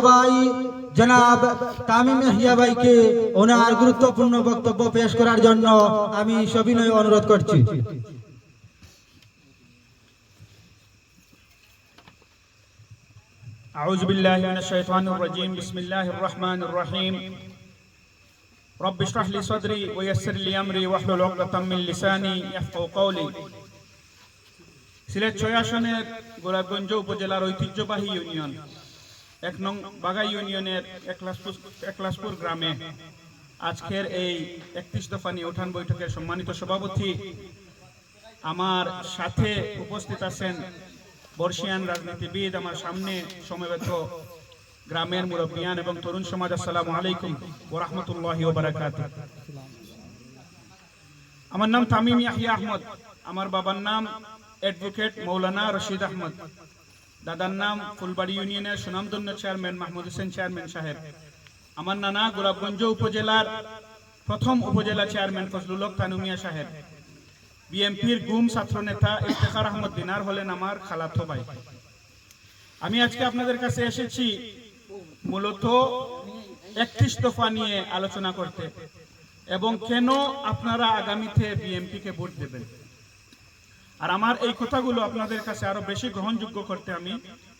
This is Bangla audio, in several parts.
ভাই জনাব তামিম ইয়াহিয়া ভাইকে ওনার গুরুত্বপূর্ণ বক্তব্য পেশ করার জন্য আমি সবিনয় অনুরোধ করছি। أعوذ بالله من الشيطان الرجيم بسم الله الرحمن الرحيم رب اشرح لي صدري ويسر لي أمري واحلل عقدة من لساني يفقهوا قولي সিলেট ৬ আসনের গোলাপগঞ্জ উপজেলার ঐতিহ্যবাহী ইউনিয়ন ১ নং বাগাই ইউনিয়নের একলাসপুর গ্রামে আজকের এই ৩১ দফা নিয়ে উঠান বৈঠকের সম্মানিত সভাপতি, আমার সাথে উপস্থিত আছেন বর্ষিয়ান রাজনীতিবিদ, আমার সামনে সমবেত গ্রামের মুরব্বিয়ান এবং তরুণ সমাজ, আসসালামু আলাইকুম ওয়া রাহমাতুল্লাহি ওয়া বারাকাতুহু। আমার নাম তামিম ইয়াহিয়া আহমদ, আমার বাবার নাম অ্যাডভোকেট মৌলানা রশিদ আহমদ, দাদার নাম ফুলবাড়ি ইউনিয়নের সুনামধন্য চেয়ারম্যান মাহমুদ হোসেন চেয়ারম্যান সাহেব, আমার নানা গোলাপগঞ্জ উপজেলার প্রথম উপজেলা চেয়ারম্যান ফজলুল হক তানুমিয়া সাহেব, বিএনপির গুম ছাত্র নেতা ইফতেখার আহমদ দিনার হলেন আমার খালাতো ভাই। আমি আজকে আপনাদের কাছে এসেছি মূলত ৩১ দফা নিয়ে আলোচনা করতে এবং কেন আপনারা আগামীতে বিএনপিকে ভোট দেবেন। আর আমার এই কথাগুলো আপনাদের কাছে আরো বেশি গ্রহণযোগ্য করতে আমি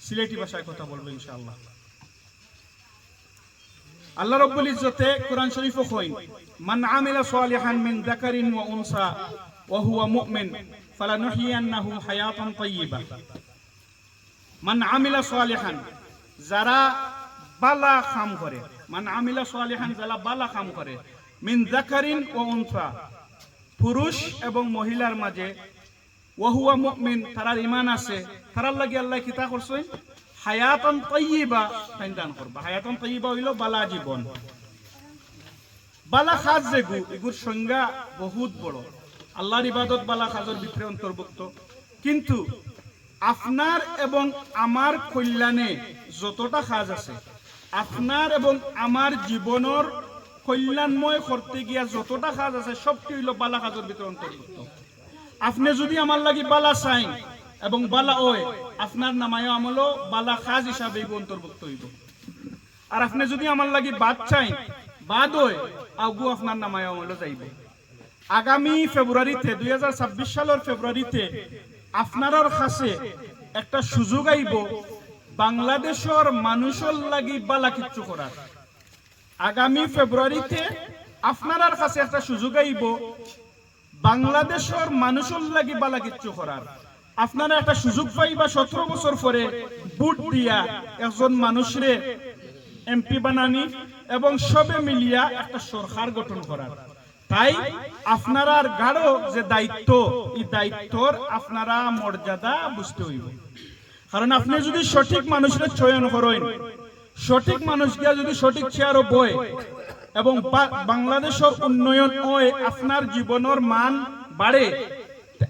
সিলেটি ভাষায় কথা বলবো ইনশাআল্লাহ। আল্লাহ রাব্বুল ইজ্জতে কোরআন শরীফে কইন, মান আমিলা সালিহান মিন যাকারিন ওয়া উনসা ওয়া হুয়া মুমিন ফালানুহইয়ান্নাহু হায়াতান তাইয়্যিবা। মান আমিলা সালিহান, যারা বালা কাম করে, মান আমিলা সালিহান, যারা বালা কাম করে, মিন যাকারিন ওয়া উনসা, পুরুষ এবং মহিলার মাঝে, ওয়া হুয়া মুমিন, তারার ঈমান আছে, তারার লাগি আল্লাহ কিতা করছেন, হায়াতান তাইয়্যিবা দান করবা। হায়াতান তাইয়্যিবা হইল বালা জীবন। বালা খাজ যেগু, এগুর সংজ্ঞা বহুত বড়। আল্লাহর ইবাদত বালা খাজের ভিতরে অন্তর্ভুক্ত, কিন্তু আপনার এবং আমার কল্যাণে যতটা কাজ আছে, আপনার এবং আমার জীবনের কল্যাণময় করতে গিয়া যতটা কাজ আছে, সবটি হইল বালা কাজের ভিতরে অন্তর্ভুক্ত। আপনি যদি আমার লাগি বালা চাই এবং বালা ওই, আপনার নামায় আমলো বালা কাজ হিসাবে অন্তর্ভুক্ত হইব। আর আপনি যদি আমার লাগি বাদ চাই, বাদ ওই আগু আপনার নামায় আমলো যাইব। আগামী ফেব্রুয়ারিতে ২০২৬ সালের ফেব্রুয়ারিতে আপনার কাছে একটা সুযোগ আইব বাংলাদেশের মানুষের লাগি বালা কিচ্ছু করার। আগামী ফেব্রুয়ারিতে আপনার কাছে একটা সুযোগ আইব বাংলাদেশের মানুষের লাগি বালা কিচ্ছু করার। আপনারা একটা সুযোগ পাইবা ১৭ বছর পরে ভোট দিয়া একজন মানুষরে এমপি বানানি এবং সবে মিলিয়া একটা সরকার গঠন করার। তাই আপনারা গাঢ় যে দায়িত্ব, এই দায়িত্বর আপনারা মর্যাদা বুঝতে হইব। কারণ আপনি যদি সঠিক মানুষের চয়ন করেন, সঠিক মানুষকে যদি সঠিক চেয়ারও বয় এবং বাংলাদেশের উন্নয়ন হয়, আপনার জীবনের মান বাড়ে,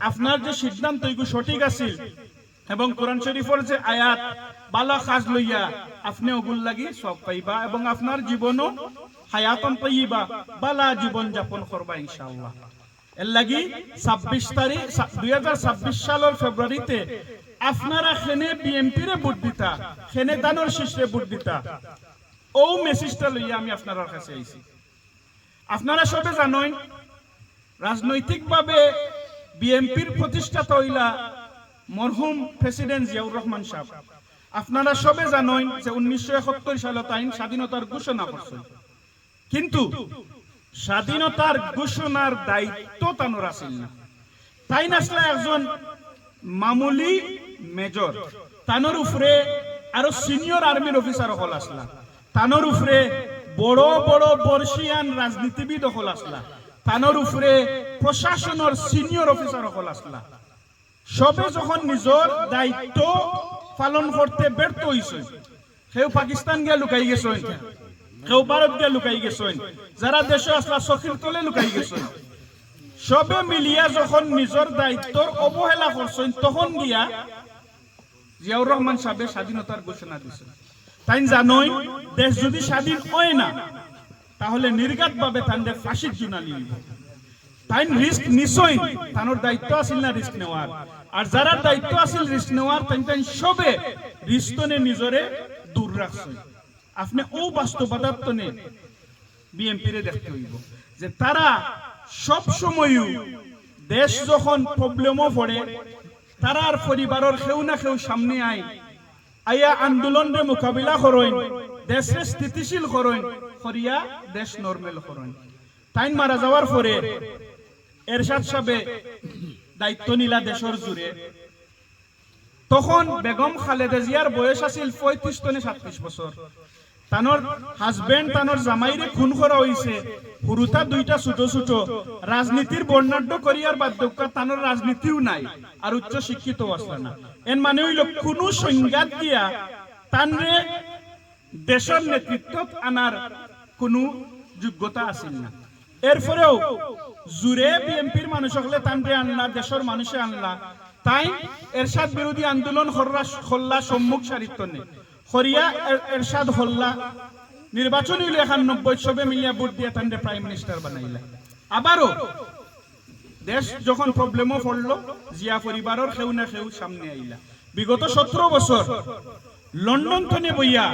আপনার যে সিদ্ধান্ত এগুলো সঠিক আছিল এবং কোরআন শরীফের যে আয়াত বালা কাজ লইয়া আপনি ওগুল লাগি সব পাইবা এবং আপনার জীবনও হায়াতান তাইয়্যিবা বালা জীবন যাপন করবা ইনশাআল্লাহ। এর লাগি ২৬ তারিখ ২০২৬ সালের ফেব্রুয়ারিতে আপনারা খেনে বিএনপি রে ভোট দিতা, খেনে দানোর শীর্ষে ভোট দিতা, ও মেসেজটা লইয়া আমি আপনার কাছে আইছি। আপনারা সবে জানেন রাজনৈতিকভাবে বিএনপির প্রতিষ্ঠাতা হইলা মরহুম প্রেসিডেন্ট জিয়াউর রহমান সাহেব। আপনারা সবে জানেন যে ১৯৭১ সালে তাই স্বাধীনতার ঘোষণা করছেন, কিন্তু স্বাধীনতার ঘোষণার দায়িত্ব তানোর আসিল না। তাই আসলে একজন মামুলি মেজর, তানোর উপরে আরো সিনিয়র আর্মির অফিসার হল আসলা, তানোর উপরে বড় বড় বর্ষিয়ান রাজনীতিবিদ হল আসলা, তানোর উপরে প্রশাসনের সিনিয়র অফিসার হল আসলা। সবে যখন নিজের দায়িত্ব পালন করতে ব্যর্থ হইছে, কেউ পাকিস্তান গিয়া লুকাই গেছেন, কেউ ভারত গিয়া লুকাই গেছেন, যারা দেশে আসলা চকির তলে লুকাই গেছেন। সবে মিলিয়া যখন নিজের দায়িত্বর অবহেলা করছেন, তখন গিয়া জিয়াউর রহমান সাহেব স্বাধীনতার ঘোষণা দিয়েছেন। তাই জানোই দেশ যদি স্বাধীন হয় না, তাহলে নির্ঘাত ভাবে তাদের ফাঁসির জুনালি হইব। তাই রিস্ক নিশ্চয় তানোর দায়িত্ব আছিল না রিস্ক নেওয়ার, আর যারা দায়িত্ব আছিল রিস্ক নেওয়ার তাই সবে রিস্ক নে নিজরে দূর রাখছে। আপনি ও বাস্তবতাত্তনে বিএনপিরে দেখতে হইব যে তারা সব সময় দেশ যখন প্রবলেমও পড়ে তারার পরিবারের কেউ না কেউ সামনে আইয়া আন্দোলনের মোকাবিলা করেন, দেশে স্থিতিশীল করেন, করিয়া দেশ নরমাল করেন। তাই মারা যাওয়ার পরে এরশাদ সাহেবে দায়িত্ব নিলা দেশের জুড়ে। তখন বেগম খালেদা জিয়ার বয়স আছিল 35 থেকে 37 বছর। তানোর হাজবেন্ড তানোর জামাইরে খুন করা হইছে, হুরুতা দুইটা ছোট ছোট, রাজনীতির বর্ণাঢ্য করিয়ার বাধ্যকা তানোর রাজনীতিও নাই আর উচ্চ শিক্ষিত আসলে না। এর মানে হইল কোনো সংঘাত দিয়া তানরে দেশের নেতৃত্ব আনার কোনো যোগ্যতা আছিল না। এরপরেও জুড়ে বিএনপির মানুষ হলে তানরে আনলা, দেশের মানুষে আনলা। তাই এরশাদ বিরোধী আন্দোলন হল্লা সম্মুখ সারিত্য নেই হরিয়া এরশাদ হল্লা নির্বাচন হইল 91 সবে মিলিয়া ভোট দিয়ে তানরে প্রাইম মিনিস্টার বানাইলা। আবারও দেশ যখন প্রবলেমও পড়লো জিয়া পরিবারের কেউ না কেউ সামনে আইলা। বিগত 17 বছর লন্ডন থেকে বইয়া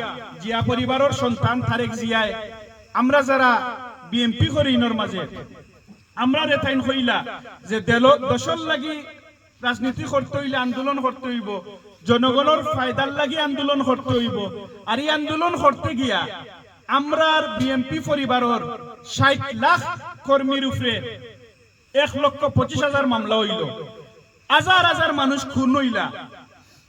জিয়া পরিবারের সন্তান তারেক জিয়ায় আমরা যারা বিএনপি করি ইনর মাঝে আমরা রেতাইন হইলা যে দেশের লাগি রাজনীতি করতে হইলে আন্দোলন করতে হইব, জনগণের ফায়দার লাগি আন্দোলন করতে হইব। আর এই আন্দোলন করতে গিয়া আমরা বিএনপি পরিবারের 60 লাখ কর্মীর উপরে 1,25,000 মামলা হইল, হাজার হাজার মানুষ খুন হইলা,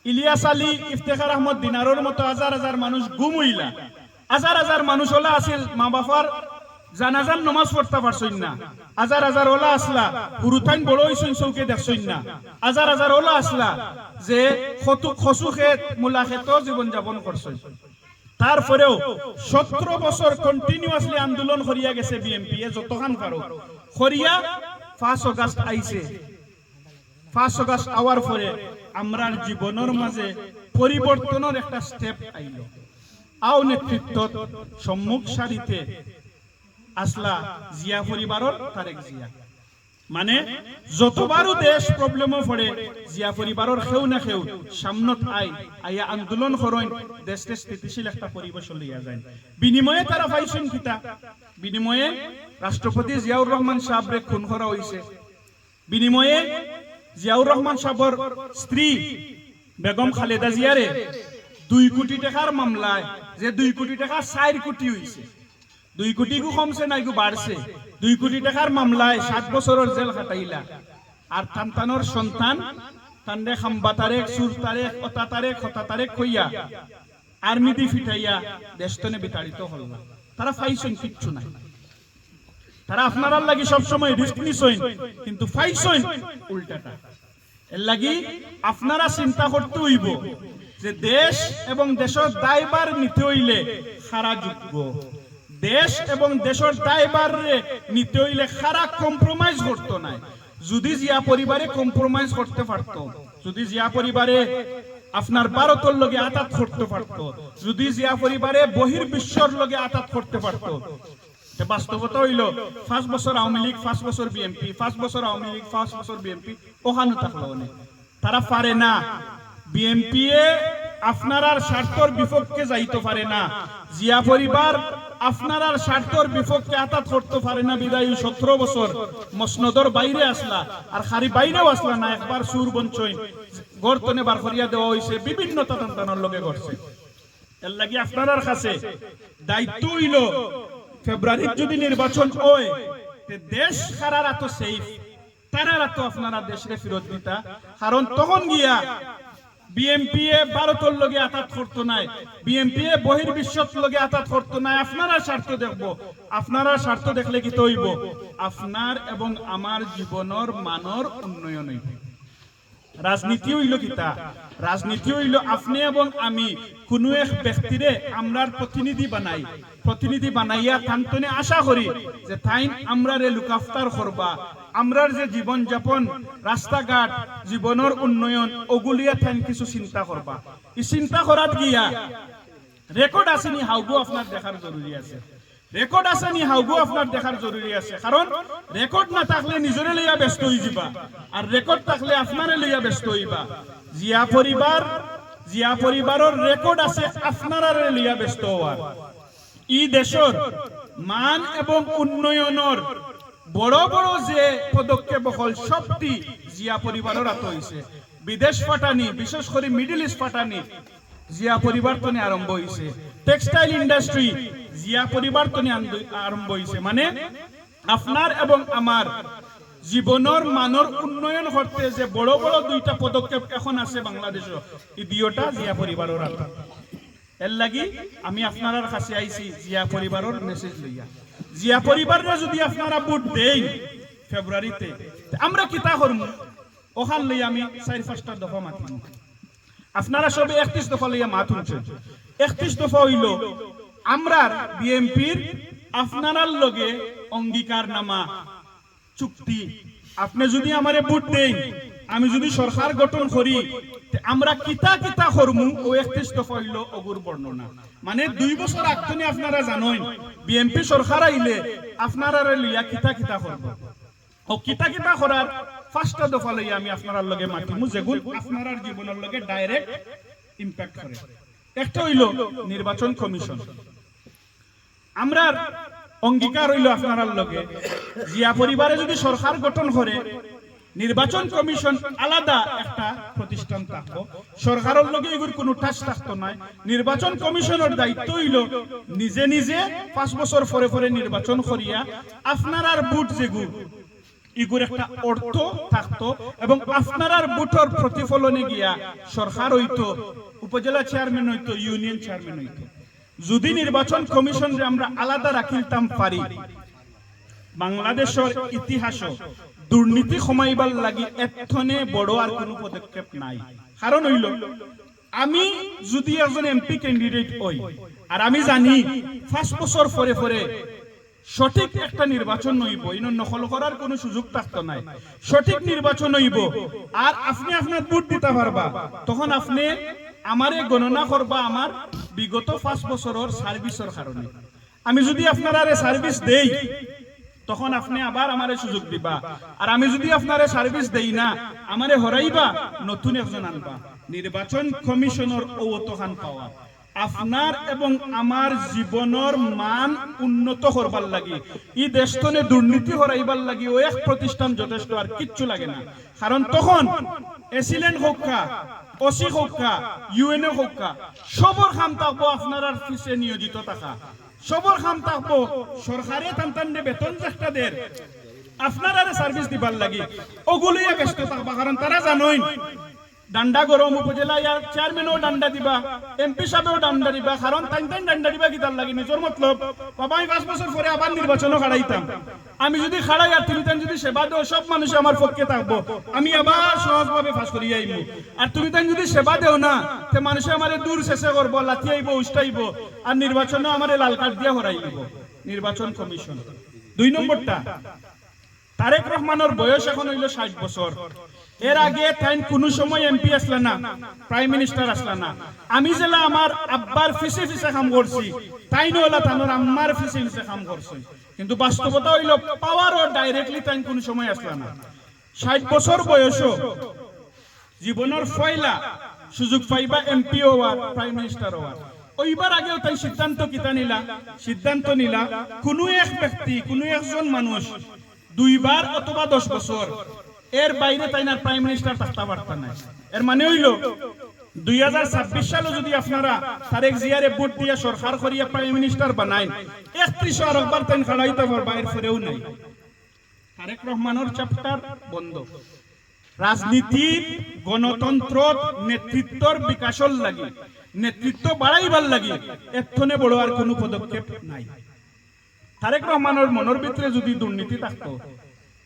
ইলিয়াস আলী ইফতেখার আহমদ দিনারের মতো হাজার হাজার মানুষ গুম হইলা, হাজার হাজার মানুষ ওলা আছিল মা বাবার জানাজার নমাজ পড়তে পারছই না, হাজার হাজার ওলা আসলা হুরুতাইন বড় হইছই চৌকে দেখছই না, হাজার হাজার ওলা আসলা যে খসু খেত মূলা খেত জীবন যাপন করছই। তারপরেও 17 বছর কন্টিনিউয়াসলি আন্দোলন করিয়া গেছে বিএনপি যতখান পারো করিয়া 5 আগস্ট আইছে। 5 আগস্ট আওয়ার পরে আমরার জীবনের মাঝে পরিবর্তনের একটা স্টেপ আইল। আও নেতৃত্ব সম্মুখ সারিতে আসলা জিয়া পরিবারের তারেক জিয়া। মানে যতবারও দেশ প্রবলেমও পড়ে জিয়া পরিবারের কেউ না কেউ সামনত আইয়া আন্দোলন করেন, দেশকে স্থিতিশীল একটা পরিবেশ লইয়া যায়। বিনিময়ে তারা পাইছেন কিতা? বিনিময়ে রাষ্ট্রপতি জিয়াউর রহমান সাহেবরে খুন করা হইছে। বিনিময়ে জিয়াউর রহমান সাহেবের স্ত্রী বেগম খালেদা জিয়ারে 2 কোটি টাকার মামলায় যে 2 কোটি টাকা 4 কোটি হইছে, 2 কোটি গু কমছে না গু বাড়ছে, 2 কোটি টাকার মামলায় 7 বছরের জেল খাটাইলা। আর তানতানোর সন্তান তান্ডে খাম্বা তারেক, সুর তারেক, অতা তারেক, হতা তারেক কইয়া আর্মি দি ফিটাইয়া দেশতনে বিতাড়িত হল না। তারা ফাইছেন কিচ্ছু নাই। তারা আপনার লাগি সবসময় রিস্ক নিছেন, কিন্তু ফাইছেন উল্টাটা। এর লাগি আপনারা চিন্তা করতে হইব যে দেশ এবং দেশের দায়ভার নিতে হইলে খারা যোগ্য, দেশ এবং দেশের দায়ভার নিতে হইলে খারা কম্প্রোমাইজ করতো নাই। যদি জিয়া পরিবারে কম্প্রোমাইজ করতে পারত, যদি জিয়া পরিবারে আপনার ভারতের লগে আতাত করতে পারত, যদি জিয়া পরিবারে বহির্বিশ্বর লগে আতাত করতে পারত, বাস্তবতা হইল 5 বছর আওয়ামী লীগ, 5 বছর বিএনপি, 5 বছর আওয়ামী লীগ, 5 বছর বিএনপি ওখানে থাকলো না। তারা পারে না। বিএনপি আপনার স্বার্থর বিপক্ষে যাইতে পারে না, জিয়া পরিবার আপনার স্বার্থর বিপক্ষে আতাত করতে পারে না। বিদায়ী 17 বছর মসনদর বাইরে আসলা, আর খালি বাইরেও আসলা না, একবার সুর বঞ্চই গর্তনে বার করিয়া দেওয়া হয়েছে, বিভিন্ন তদন্তানোর লগে করছে। এর লাগি আপনার কাছে দায়িত্ব হইল ফেব্রুয়ারির যদি নির্বাচন হয় দেশ খারারা তো সেফ, তারা তো আপনারা দেশে ফেরত দিতা। কারণ তখন গিয়া বিএনপি ভারতের লগে আতাত করতো নাই, বিএনপি বহির্বিশ্বর লগে আতাত করতো নাই। আপনারা স্বার্থ দেখবো, আপনারা স্বার্থ দেখলে কি হইব? আপনার এবং আমার জীবনের মানর উন্নয়ন হইব। রাজনীতি হইল কিতা? রাজনীতি হইল আপনি এবং আমি কোনো এক ব্যক্তিরে আমরার প্রতিনিধি বানাই, প্রতিনিধি বানাইয়া তান্তনে আশা করি যে তাই আমরারে লুকাফতার করবা, আমরার যে জীবন যাপন, রাস্তাঘাট, জীবনের উন্নয়ন ওগুলিয়া তাই কিছু চিন্তা করবা। এই চিন্তা করাত গিয়া রেকর্ড আসেনি হাউগু আপনার দেখার জরুরি আছে, রেকর্ড আসেনি হাউগু আপনার দেখার জরুরি আছে। কারণ রেকর্ড না থাকলে নিজরে লইয়া ব্যস্ত হয়ে যাবা, আর রেকর্ড থাকলে আপনারে লইয়া ব্যস্ত হইবা। জিয়া পরিবার জিয়া পরিবারের রেকর্ড আছে আপনারা লিয়া ব্যস্ত হওয়ার। ই দেশের মান এবং উন্নয়নের বড় বড় যে পদক্ষেপ হল সবটি জিয়া পরিবারের হাতে হয়েছে। বিদেশ পাঠানি, বিশেষ করে মিডল ইস্ট পাঠানি জিয়া পরিবার তনে আরম্ভ হয়েছে। টেক্সটাইল ইন্ডাস্ট্রি জিয়া পরিবার তনে আরম্ভ হয়েছে। মানে আপনার এবং আমার জীবনের মানের উন্নয়ন করতে যে বড় বড় দুইটা পদক্ষেপ এখন আছে বাংলাদেশে, এই দুইটা জিয়া পরিবারের হাতে। এর লাগি আমি আপনার কাছে আইছি জিয়া পরিবারের মেসেজ লইয়া। জিয়া পরিবারে যদি আপনারা ভোট দেন ফেব্রুয়ারিতে, আমরা কিতা করব ওখান লইয়া আমি 4-5টা দফা মাতিম। আপনারা সবে 31 দফা লইয়া মাত উঠছেন। 31 দফা হইল আমরার বিএনপির আপনার লগে অঙ্গীকারনামা চুক্তি। আপনি যদি আমারে ভোট দেন, আমি যদি সরকার গঠন করি, আমরা কিতা কিতা করমু ও 31 দফা হইল অগুর বর্ণনা। মানে 2 বছর আগতনে আপনারা জানেন বিএনপি সরকার আইলে আপনারা লইয়া কিতা কিতা করব। ও কিতা কিতা করার 5টা দফা লইয়া আমি আপনার লগে মাতিমু, যেগুলো আপনার জীবনের লগে ডাইরেক্ট ইম্প্যাক্ট করে। একটা হইল নির্বাচন কমিশন। আমরা অঙ্গীকার হইল আপনার লগে জিয়া পরিবারে যদি সরকার গঠন করে, নির্বাচন কমিশন আলাদা একটা প্রতিষ্ঠান থাকবো, সরকারের লগে এগুর কোনো টাচ থাকতো না। নির্বাচন কমিশনের দায়িত্ব হইল নিজে নিজে 5 বছর পরে পরে নির্বাচন করিয়া আপনার আর ভোট যেগুলো এগুর একটা অর্থ থাকতো এবং আপনার আর ভোটের প্রতিফলনে গিয়া সরকার হইতো, উপজেলা চেয়ারম্যান হইতো, ইউনিয়ন চেয়ারম্যান হইতো। যদি নির্বাচন কমিশন আমরা আলাদা রাখিতাম পারি, বাংলাদেশের ইতিহাস দুর্নীতি কমাইবার লাগি এতনে বড় আর কোনো পদক্ষেপ নাই। কারণ হইল আমি যদি একজন এমপি ক্যান্ডিডেট হই আর আমি জানি 5 বছর পরে পরে সঠিক একটা নির্বাচন হইব, ইনো নকল করার কোনো সুযোগ থাকতো নাই, সঠিক নির্বাচন হইব আর আপনি আপনার ভোট দিতে পারবা, তখন আপনি আমারে গণনা করবা আমার বিগত 5 বছরের সার্ভিসের কারণে। আমি যদি আপনারা সার্ভিস দেই, তখন আপনি আবার আমারে সুযোগ দিবা। আর আমি যদি আপনারে সার্ভিস দেই না, আমারে হরাইবা, নতুন একজন আনবা। নির্বাচন কমিশনের অতখান পাওয়া আপনার এবং আমার জীবনের মান উন্নত করবার লাগি, এই দেশতনে দুর্নীতি হরাইবার লাগি ও এক প্রতিষ্ঠান যথেষ্ট, আর কিচ্ছু লাগে না। কারণ তখন এসিলেন্ট হোকা, ওসি হোকা, ইউএনএ হোকা, সবর কাম থাকবো আপনার আর পিছে নিয়োজিত থাকা, সবর কাম থাকবো সরকারে টানটান্ডে বেতন চেষ্টা দের আপনারা সার্ভিস দিবার লাগি, ওগুলোই ব্যস্ত থাকবা। কারণ তারা জানোই ডান্ডা গরম, উপজেলা চেয়ারম্যানও ডান্ডা দিবা, এমপি সাহেবও ডান্ডা দিবা। কারণ টাইম ডান্ডা দিবা কি তার লাগে নিজের মতলব, বাবা আমি 5 বছর পরে আবার নির্বাচনও খাড়াইতাম, আমি যদি খাড়াই আর তুমি তাই যদি সেবা দেও সব মানুষ আমার পক্ষে থাকবো, আমি আবার সহজভাবে ফাঁস করিয়ে আইবো। আর তুমি তাই যদি সেবা দেও না, তে মানুষে আমার দূর শেষে করবো, লাথি আইব, উষ্টাইব, আর নির্বাচনও আমার লাল কার্ড দিয়ে হরাই দিব। নির্বাচন কমিশন 2 নম্বরটা, তারেক রহমানের বয়স এখন হইল 60 বছর। এর আগে তাই কোনো সময় এমপি আসলা না, প্রাইম মিনিস্টার আসলা না। আমি জেলা আমার আব্বার ফিসে ফিসে কাম করছি, তাই নলা তানোর আম্মার ফিসে ফিসে কাম করছি। কিন্তু বাস্তবতা হইল পাওয়ারও ডাইরেক্টলি তাই কোনো সময় আসলা না। 60 বছর বয়সও জীবনের ফয়লা সুযোগ পাইবা এমপি হওয়ার, প্রাইম মিনিস্টার হওয়ার। ওইবার আগেও তাই সিদ্ধান্ত নিলা কোনো এক ব্যক্তি, কোনো একজন মানুষ 2 বার অথবা 10 বছর এর বাইরে তাই না প্রাইম মিনিস্টার থাকতে পারতেন না। এর মানে হইল 2026 সালে যদি আপনারা তারেক জিয়ারে ভোট দিয়া সরকার করিয়া প্রাইম মিনিস্টার বানায়, 31 আর একবার তাই খাড়াইতে পারবা, এর ফেরেও নাই। তারেক রহমানের চ্যাপ্টার বন্ধ। রাজনীতি গণতন্ত্র নেতৃত্বর বিকাশের লাগি, নেতৃত্ব বাড়াইবার লাগি এক্ষণে বড় আর কোনো পদক্ষেপ নাই। তারেক রহমানের মনের ভিতরে যদি দুর্নীতি থাকতো,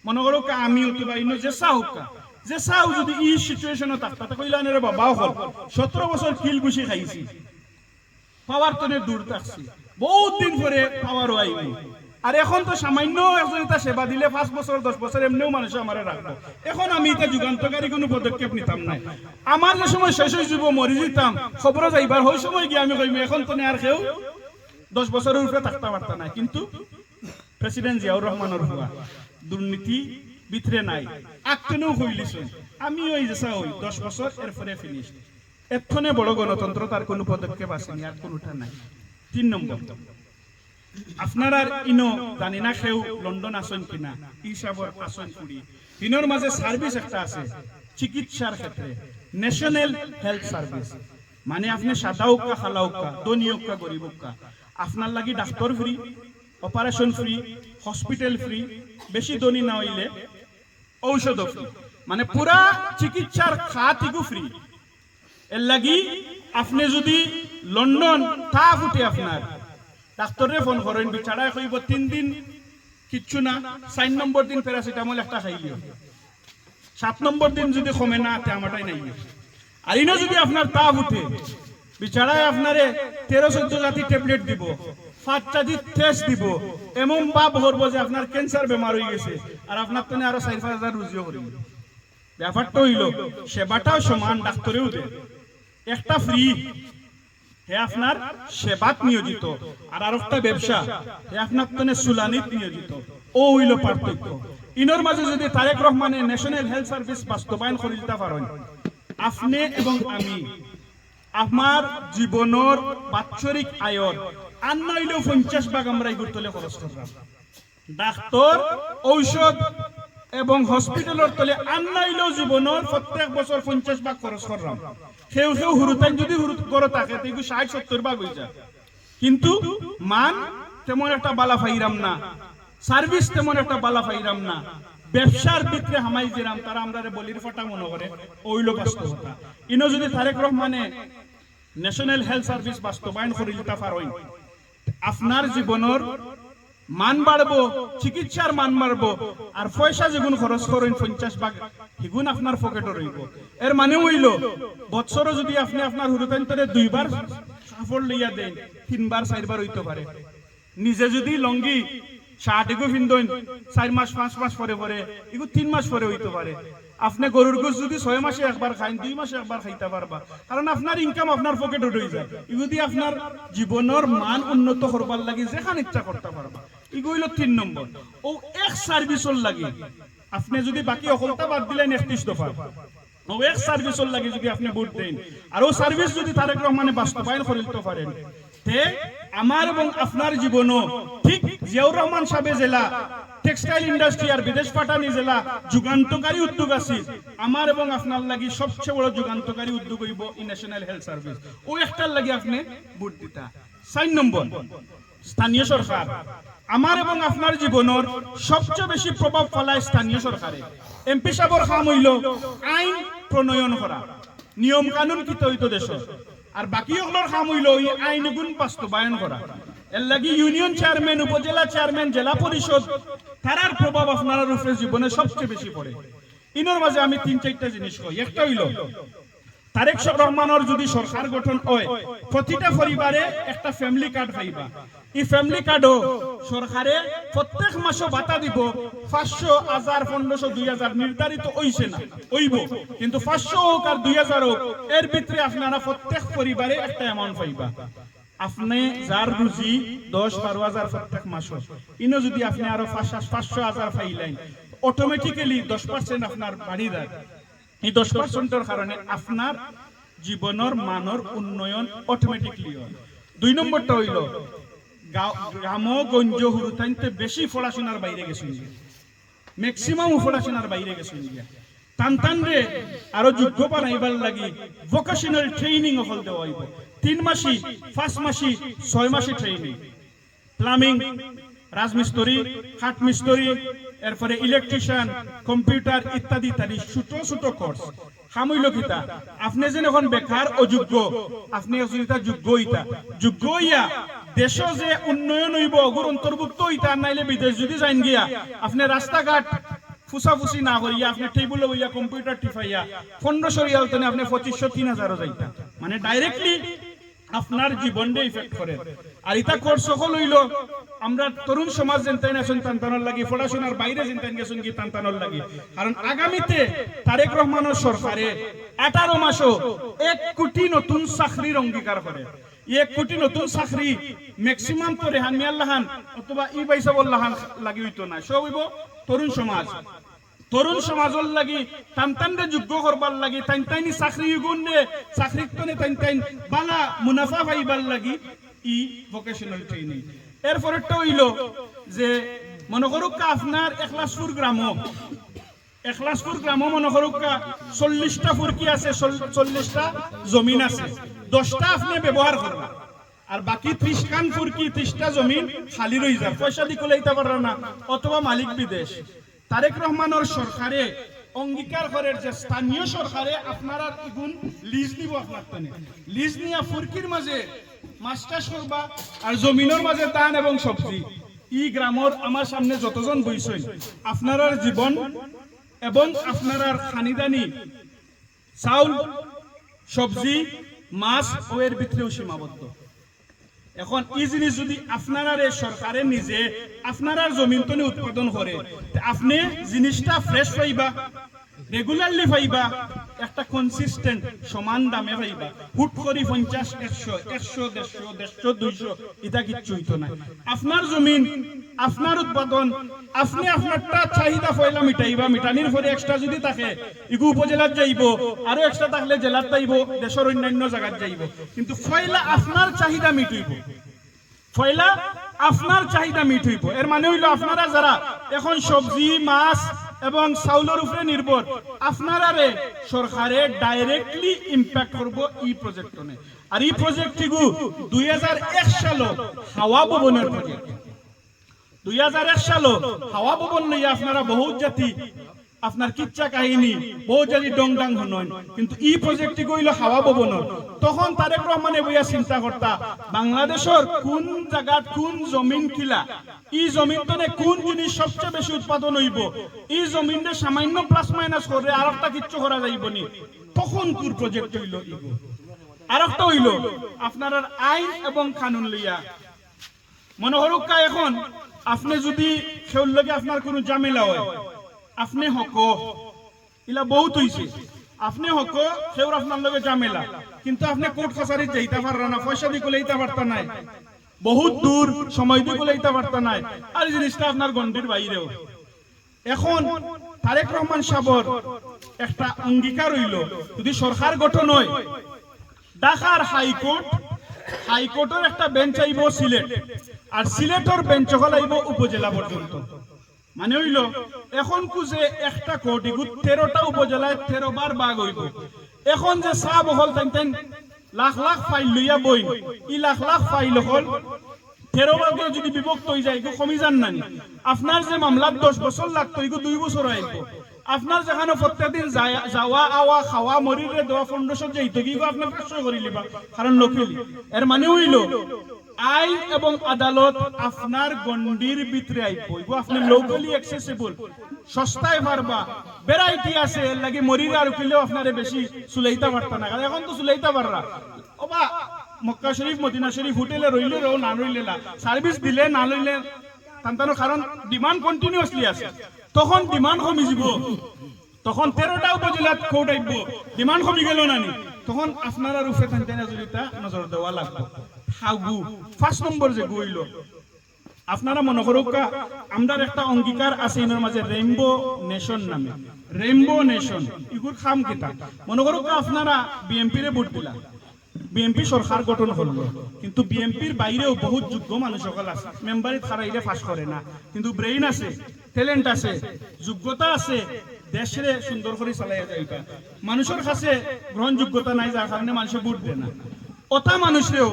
মনে করো আমি অথবা ইনো যে চাও যদি এই সিচুয়েশনে থাকতো, কইলান রে বাবাও হল 17 বছর কিল গুছি খাইছি, পাওয়ার তনে দূর থাকছি, বহুত দিন পরে পাওয়ারও আইবি। আর এখন তো সামান্য একজন এটা সেবা দিলে 5 বছর 10 বছর এমনিও মানুষ আমারে রাখবো। এখন আমি এটা যুগান্তকারী কোনো পদক্ষেপ নিতাম নাই। আমার যে সময় শেষ হয়ে যাব মরি যেতাম, খবরও যাইবার ওই সময় গিয়ে আমি কইম এখন তো আর কেউ 10 বছরের উপরে থাকতে পারত না। কিন্তু প্রেসিডেন্ট জিয়াউর রহমানের হুয়া দুর্নীতি ভিতরে নাই, আগতেও হইলিছেন। আমি ওই যে চাই 10 বছর এরপরে ফিনিশ। এক্ষণে বড় গণতন্ত্র তার কোনো পদক্ষেপ আসেনি, আর কোনোটা নাই। 3 নম্বর, আপনারা ইনো জানি না কেউ লন্ডন আসেন কিনা, হিসাবর আসন করি ইনোর মাঝে সার্ভিস একটা আছে চিকিৎসার ক্ষেত্রে, ন্যাশনাল হেলথ সার্ভিস। মানে আপনি সাদা হোক্কা খালা হোক্কা ধনী হোক্কা গরিব হোক্কা, আপনার লাগি doctor free, operation free, hospital free, বেশি ধনী না হইলে ঔষধ ফ্রি, মানে পুরা চিকিৎসার খাতিগু ফ্রি। এর লাগি আপনি যদি লন্ডন তা ফুটে আপনার ডাক্তারে ফোন করেন, বিছাড়ায় কইব 3 দিন কিচ্ছু না, 4 নম্বর দিন প্যারাসিটামল একটা খাইলিও, 7 নম্বর দিন যদি কমে না তে আমাটাই নাই। আর ইনো যদি আপনার তা উঠে বিছাড়ায় আপনারে 13-14 জাতি ট্যাবলেট দিব, 5 জাতি টেস্ট দিব, এমন ভাব করবো যে আপনার ক্যান্সার বেমার হয়ে গেছে, আর আপনার তো আরো 4-5,000 রুজিও করিব। ব্যাপারটা হইল সেবাটাও সমান, ডাক্তারেও দেয় একটা ফ্রি, হে আপনার সেবাত নিয়োজিত, আর আরেকটা ব্যবসা হে আপনার তনে সুলানিত নিয়োজিত। ও হইল পার্থক্য। ইনোর মাঝে যদি তারেক রহমানের ন্যাশনাল হেলথ সার্ভিস বাস্তবায়ন করে দিতে পারেন, আপনি এবং আমি আমার জীবনের বাৎসরিক আয়র আর নইলেও 50% আমরা এই গুরুত্বলে খরচ করলাম। ডাক্তার, ঔষধ এবং হসপিটালের তলে আর নইলেও জীবনের প্রত্যেক বছর 50% খরচ করলাম। কেউ কেউ হুরুতান যদি হুরুত করে থাকে 60-70% হয়ে যায়, কিন্তু মান তেমন একটা বালা ফাইরাম না, সার্ভিস তেমন একটা বালা ফাইরাম না, ব্যবসার ভিতরে হামাই যেরাম তারা আমরা বলির ফাটা মনে করে, ওইল বাস্তবতা। ইনো যদি তারেক রহমানে ন্যাশনাল হেলথ সার্ভিস বাস্তবায়ন করে দিতে পারেন, আপনার জীবনের মান বাড়বো, চিকিৎসার মান বাড়বো, আর পয়সা যেগুন খরচ করেন 50% সেগুন আপনার পকেটে রইব। এর মানে হইল বছরে যদি আপনি আপনার হুরুতান্তরে 2 বার কাপড় লইয়া দেন, 3 বার 4 বার হইতে পারে। নিজে যদি লঙ্গি শার্ট এগু ফিন্দন 4 মাস 5 মাস পরে পরে, এগু 3 মাস পরে হইতে পারে। আপনি গরুর গোশ যদি 6 মাসে একবার খাইন, 2 মাসে একবার খাইতে পারবা, কারণ আপনার ইনকাম আপনার পকেটে রয়ে যায়। এগু দিয়ে আপনার জীবনের মান উন্নত করবার লাগে যেখানে ইচ্ছা করতে পারবা। এগু হইল 3 নম্বর। ও এক সার্ভিসর লাগে আপনি যদি বাকি অকলতা বাদ দিলেন 31 দফা, ও এক সার্ভিসর লাগে যদি আপনি ভোট দেন, আর ও সার্ভিস যদি তারেক রহমানে বাস্তবায়ন করে দিতে পারেন, তে আমার এবং আপনার জীবনও ঠিক জিয়াউর রহমান সাহেব জেলা টেক্সটাইল ইন্ডাস্ট্রি আর বিদেশ পাঠানি জেলা যুগান্তকারী উদ্যোগ আছে, আমার এবং আপনার লাগি সবচেয়ে বড় যুগান্তকারী উদ্যোগ হইব এই ন্যাশনাল হেলথ সার্ভিস। ও একটার লাগি আপনি ভোট দিতা। 4 নম্বর, স্থানীয় সরকার। আমার এবং আপনার জীবনের সবচেয়ে বেশি প্রভাব ফেলায় স্থানীয় সরকারে। এমপি সাহেবের কাম হইল আইন প্রণয়ন করা, নিয়ম কানুন কিত হইতো দেশ, আর বাকি ওগুলোর কাম হইল এই আইনগুণ বাস্তবায়ন করা। এর লাগি ইউনিয়ন চেয়ারম্যান, উপজেলা চেয়ারম্যান, জেলা পরিষদ, তারার প্রভাব আপনার উপরে জীবনে সবচেয়ে বেশি পড়ে। ইনোর মাঝে আমি 3-4টা জিনিস কই। একটা হইল তারেক রহমানের যদি সরকার গঠন হয়, প্রতিটা পরিবারে একটা ফ্যামিলি কার্ড পাইবা। এই ফ্যামিলি কার্ডও সরকারে প্রত্যেক মাসে ভাতা দিব। 500, 1000, 1500, 2000 নির্ধারিত হইছে না, হইব, কিন্তু 500 হোক আর 2000 হোক, এর ভিতরে আপনারা প্রত্যেক পরিবারে একটা অ্যামাউন্ট পাইবা। আপনি যার রুজি 10-12 হাজার প্রত্যেক মাসে, ইনো যদি আপনি আরো 500-1000 পাইলেন, অটোমেটিক্যালি 10% আপনার বাড়ি যায়। এই 10%-এর কারণে আপনার জীবনের মানের উন্নয়ন অটোমেটিকলি হয়। 2 নম্বরটা হইল গ্রামগঞ্জ হুরুতাইতে বেশি পড়াশোনার বাইরে গেছে, ম্যাক্সিমাম পড়াশোনার বাইরে গেছে। টান রে আরো যোগ্য বানাইবার লাগি ভোকেশনাল ট্রেনিং হল দেওয়া হইব। 3 মাসি, 5 মাসি, 6 মাসি ট্রেনিং, প্লাম্বিং, রাজমিস্ত্রি, কাঠ মিস্ত্রি, এরপরে ইলেকট্রিশিয়ান, কম্পিউটার ইত্যাদি ইত্যাদি ছোট ছোট কোর্স। খামইল কিতা আপনি যেন এখন বেকার অযোগ্য, আপনি যোগ্য হইতা, যোগ্য হইয়া দেশ যে উন্নয়ন হইব অগুর অন্তর্ভুক্ত হইতা, নাইলে বিদেশ যদি যাইন গিয়া আপনি রাস্তাঘাট ফুসাফুসি না করিয়া আপনি টেবিল হইয়া কম্পিউটার টিপাইয়া 1500 রিয়াল তেনে আপনি 2500-3000 যাইতা, মানে ডাইরেক্টলি আপনার জীবনটা ইফেক্ট করে। আর এটা কোর্স সকল হইল আমরা তরুণ সমাজ যেনতেন আছেন তান্তানোর লাগি, পড়াশোনার বাইরে যেনতেন গেছেন কি তান্তানোর লাগি। কারণ আগামীতে তারেক রহমানের সরকারে 18 মাসও 1 কোটি নতুন চাকরির অঙ্গীকার করে। 1 কোটি নতুন চাকরি ম্যাক্সিমাম তো রেহান মিয়াল্লাহান অথবা ই বাইসাবুল্লাহান লাগি হইতো না, সব হইব তরুণ সমাজ। তরুণ সমাজের লাগি টানটানরে যোগ্য করবার লাগি টাইনি চাকরি গুণে চাকরি টাইন বালা মুনাফা পাইবার লাগি ই ভোকেশনাল ট্রেনিং। এরপরেরটা হইল যে মনে করুক আপনার একলাসপুর গ্রাম মনে করুক 40টা ফুরকি আছে, 40টা জমিন আছে, 10টা আপনি ব্যবহার করবা আর বাকি 30 খান ফুরকি 30টা জমিন খালি রয়ে যায়, পয়সা দি কোলাইতে পারবে না অথবা মালিক বিদেশ। তারেক রহমানের সরকারে অঙ্গীকার করে যে স্থানীয় সরকারে আপনারা ইগুন লিজ দিব, আপনার টানে লিজ নিয়ে ফুরকির মাঝে মাছ চাষ করবা আর জমিনের মাঝে ধান এবং সবজি। ই গ্রামের আমার সামনে যতজন বইছেন আপনার জীবন এবং আপনার খানিদানি চাউল সবজি মাছ ও এর ভিতরেও সীমাবদ্ধ। এখন এই জিনিস যদি আপনার সরকারে নিজে আপনার জমিন তনে উৎপাদন করে আপনি জিনিসটা ফ্রেশ পাইবা, রেগুলারলি পাইবা, একটা কনসিস্টেন্ট সমান দামে পাইবা। হুট করি 50, 100, 150, 150, 200 এটা কিচ্ছু হইতো না। আপনার জমিন আপনার উৎপাদন আপনি আপনারটা চাহিদা পয়লা মিটাইবা, মিটানির পরে এক্সট্রা যদি থাকে ইগু উপজেলার যাইব, আরো এক্সট্রা থাকলে জেলার যাইব, দেশের অন্যান্য জায়গায় যাইব, কিন্তু পয়লা আপনার চাহিদা মিটাইব, পয়লা আপনার চাহিদা মিটাইব। এর মানে হইল আপনারা যারা এখন সবজি মাছ এবং চাউলের উপরে নির্ভর আপনারা সরকারে ডাইরেক্টলি ইম্প্যাক্ট করব এই প্রজেক্ট। আর এই প্রজেক্ট 2001 সালে হাওয়া ভবনের প্রজেক্ট। 2001 সালে হাওয়া ভবন লইয়া আপনারা বহুত জাতি আপনার কিচ্ছা কাহিনী বহু জাতি ডংডাং হনন, কিন্তু এই প্রজেক্টটি কইল হাওয়া ভবন। তখন তারেক রহমানে বইয়া চিন্তা করতা বাংলাদেশের কোন জায়গা কোন জমিন কিলা, এই জমিন তনে কোন জিনিস সবচেয়ে বেশি উৎপাদন হইব, এই জমিনে সামান্য প্লাস মাইনাস করে আর একটা কিচ্ছু করা যাইব নি। তখন কোন প্রজেক্ট হইল ইগো। আর একটা হইল আপনার আইন এবং কানুন লইয়া মনে হরুকা। এখন আপনি যদি সেউর লগে আপনার কোনো ঝামেলা হয় আপনি হক ইলা বহুত হইছে, আপনি হক সেউর আপনার লগে ঝামেলা, কিন্তু আপনি কোর্ট কাছারি যাইতে পাররা না, পয়সা দিয়ে কোলাইতে পারতা নাই, বহুত দূর সময় দিয়ে কোলাইতে পারতা নাই, আর এই জিনিসটা আপনার গন্ডির বাইরেও। এখন তারেক রহমান সাহেবের একটা অঙ্গীকার হইল যদি সরকার গঠন হয় ঢাকার হাইকোর্টের একটা বেঞ্চ আইব সিলেট, আর সিলেটের বেঞ্চ হল আইব উপজেলা পর্যন্ত। মানে হইল এখন কুজে একটা কোর্ট ইগু 13টা উপজেলায় 13 বার ভাগ হইব। এখন যে সাব হল তেন লাখ লাখ ফাইল লইয়া বই, ই লাখ লাখ ফাইল হল 13 ভাগে যদি বিভক্ত হয়ে যায় ইগু কমি যান নানি। আপনার যে মামলাত 10 বছর লাগতো ইগু 2 বছর আইব। আপনার যেখানে প্রত্যেকদিন যাওয়া আওয়া খাওয়া মরিরে দেওয়া 1500 যাইতো ইগু আপনি 500 করে লিবা, কারণ লোকেলি। এর মানে হইল আইন এবং আদালত আপনার গন্ডির ভিতরে আইব, ইগু আপনি লোকালি অ্যাক্সেসিবল, সস্তায় পারবা, ভ্যারাইটি আছে, এর লাগি মরিরে আর কিলেও আপনারে বেশি সুলাইতে পারতা না, কারণ এখন তো সুলাইতে পাররা। ওবা মক্কা শরীফ মদিনা শরীফ হোটেলে রইলে রো না রইলে না, সার্ভিস দিলে না লইলে তান্তানো, কারণ ডিমান্ড কন্টিনিউয়াসলি আছে। তখন ডিমান্ড কমি যাব, তখন 13টা উপজেলাত কোর্ট আইব, ডিমান্ড কমি গেল না নি, তখন আপনারা রূপে তান্তানা জড়িতা নজর দেওয়া লাগবে। হাগু 1 নম্বর যে গইল আপনারা মনে করুকা আমরার একটা অঙ্গীকার আছে এর মাঝে রেইনবো নেশন নামে, রেইনবো নেশন ইগুর খাম কিতা মনে করুকা আপনারা বিএমপি রে ভোট দিলা, বিএমপি সরকার গঠন করলো, কিন্তু বিএমপির বাইরেও বহুত যোগ্য মানুষ সকল আছে, মেম্বারে খারাইলে ফাঁস করে না, কিন্তু ব্রেইন আছে, ট্যালেন্ট আছে, যোগ্যতা আছে, দেশে সুন্দর করে চালাইয়া যাইবা। মানুষের কাছে গ্রহণযোগ্যতা নাই, যার কারণে মানুষ ভোট দেয় না। ওটা মানুষেও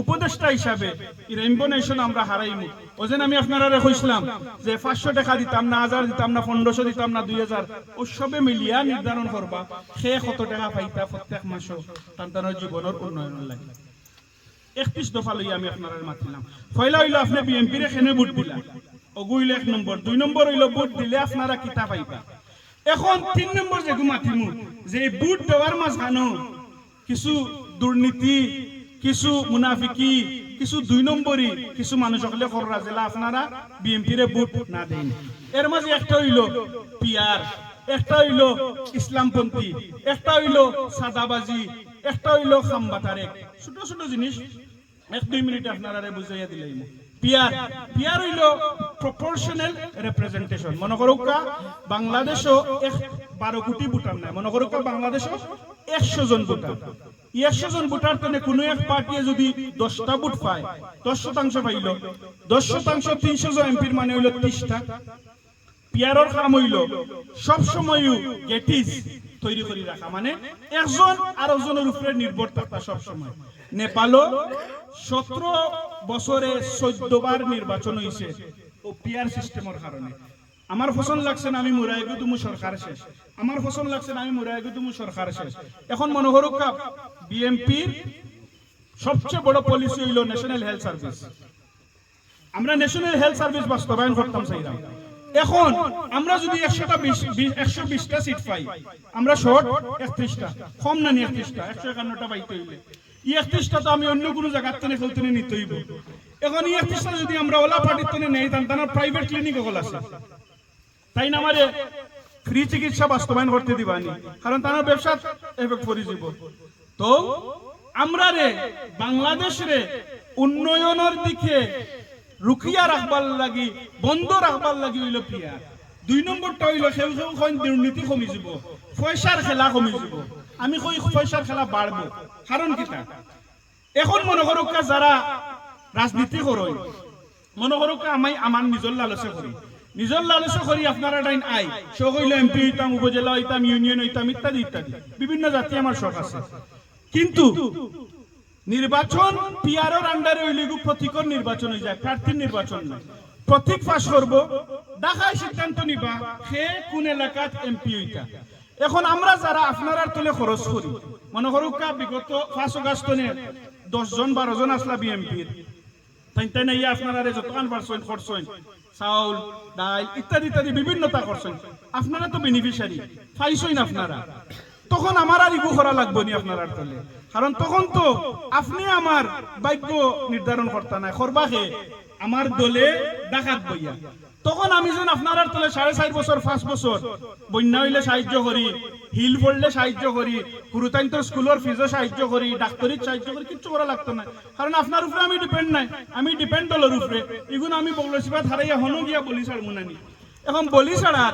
উপদেষ্টা হিসাবে রেইনবো নেশন আমরা হারাইমু। ওই আমি আপনারা কইছিলাম যে 500 টাকা দিতাম না, 1000 দিতাম না, 1500 দিতাম না, 2000, ও সবে মিলিয়া নির্ধারণ করবা সে কত টাকা পাইতা প্রত্যেক মাসে সন্তানের জীবনের উন্নয়নের লাগে। 31 দফা লইয়া আমি আপনারা মাতিলাম। পয়লা হইল আপনি বিএমপি রে কেনে ভোট দিলা, ওগুইল 1 নম্বর। 2 নম্বর হইল ভোট দিলে আপনারা কিতা পাইবা। এখন 3 নম্বর যেগু মাতিমু যে ভোট দেওয়ার মাঝখানো কিছু দুর্নীতি, কিছু মুনাফিকি, কিছু 2 নম্বরই কিছু মানুষ হলে কররা জেলা আপনারা বিএমপি রে ভোট না দেন। এর মাঝে একটা হইল পিয়ার, একটা হইল ইসলামপন্থী, একটা হইল সাদাবাজি, একটা হইল খাম্বাতারে, ছোট ছোট জিনিস 1-2 মিনিট আপনারা বুঝাইয়া দিলাম। পিয়ার পিয়ার হইল প্রপোর্শনাল রিপ্রেজেন্টেশন। মনে করুকা বাংলাদেশও 12 কোটি ভোটার নাই, মনে করুকা বাংলাদেশও 100 জন ভোটার। 100 জন ভোটার তনে কোনো এক পার্টিয়ে যদি 10টা ভোট পায়, 10% পাইল, 10% 300 জন এমপির মানে হইল 30টা। পিয়ারর কাম হইল সবসময় গেটিস তৈরি করে রাখা, মানে একজন আরেকজনের উপরে নির্ভর থাকা সবসময়। নেপালও 17 বছরে 14 বার নির্বাচন হয়েছে ও পিয়ার সিস্টেমের কারণে। আমার পছন্দ লাগছে না আমি মুরাইগু তুমু সরকার শেষ, আমার পছন্দ লাগছে না আমি মুরাইগু তুমু সরকার শেষ। এখন মনে করুক বিএনপির সবচেয়ে বড় পলিসি হইল ন্যাশনাল হেলথ সার্ভিস। আমরা ন্যাশনাল হেলথ সার্ভিস বাস্তবায়ন করতাম চাইলাম। এখন আমরা যদি 120টা সিট পাই, আমরা শর্ট 31টা, কম না নি 31টা, 151টা পাইতে হইলে 31টা তো আমি অন্য কোনো জায়গার থেকে খেলতে নিতে হইব। এখন 31টা যদি আমরা ওলা পার্টির থেকে নেই, তার প্রাইভেট ক্লিনিক ওগুলো আছে, তাই না আমারে ফ্রি চিকিৎসা বাস্তবায়ন করতে দিবানি, কারণ তার ব্যবসা এফেক্ট করে যাব। তো আমরা রে বাংলাদেশ রে উন্নয়নের দিকে রুখিয়া রাখবার লাগি, বন্ধ রাখবার লাগি হইল পিয়ার। 2 নম্বরটা হইল সেউ দুর্নীতি কমি যাব, পয়সার খেলা কমি যাব। আমি কই পয়সার খেলা বাড়বো, কারণ কিটা এখন মনে করুক যারা রাজনীতি করই, মনে করুক আমি আমার নিজের লালসে করি, নিজের লালসে করি আপনারা টাইম আই শখ হইলে এমপি হইতাম, উপজেলা হইতাম, ইউনিয়ন হইতাম, ইত্যাদি ইত্যাদি বিভিন্ন জাতি আমার শখ আছে। কিন্তু নির্বাচন পিয়ারের আন্ডারে হইলে প্রতীকর নির্বাচন হয়ে যায়, প্রার্থীর নির্বাচন নয়। প্রতীক ফাঁস করবো, ঢাকায় সিদ্ধান্ত নিবা সে কোন এলাকাত এমপি হইতা। এখন আমরা যারা আপনারা তুলে খরচ করি, মনে করুক বিগত 5 আগস্ট 10 জন 12 জন আসলা বিএমপির, তাই না আপনারা যতক্ষণ পারছেন খরচেন, চাউল ডাল ইত্যাদি ইত্যাদি বিভিন্নতা করছেন, আপনারা তো বেনিফিশিয়ারি পাইছেন আপনারা। তখন আমার আর ইগো করা লাগবে নি আপনার তলে, কারণ তখন তো আপনি আমার ভাগ্য নির্ধারণ করতে নাই, করবাকে আমার দলে ডাকাত বইয়া। তখন আমি যেন আপনার তলে 4.5 বছর 5 বছর বন্যা হইলে সাহায্য করি, হিল পড়লে সাহায্য করি, গুরুতান্ত স্কুলের ফিজও সাহায্য করি, ডাক্তারির সাহায্য করি, কিচ্ছু করা লাগতো না, কারণ আপনার উপরে আমি ডিপেন্ড নাই, আমি ডিপেন্ড দলের উপরে। এগুলো আমি বগলসিবাদ হারাইয়া হনো গিয়া বলি ছাড় মুনানি। এখন বলি ছাড়া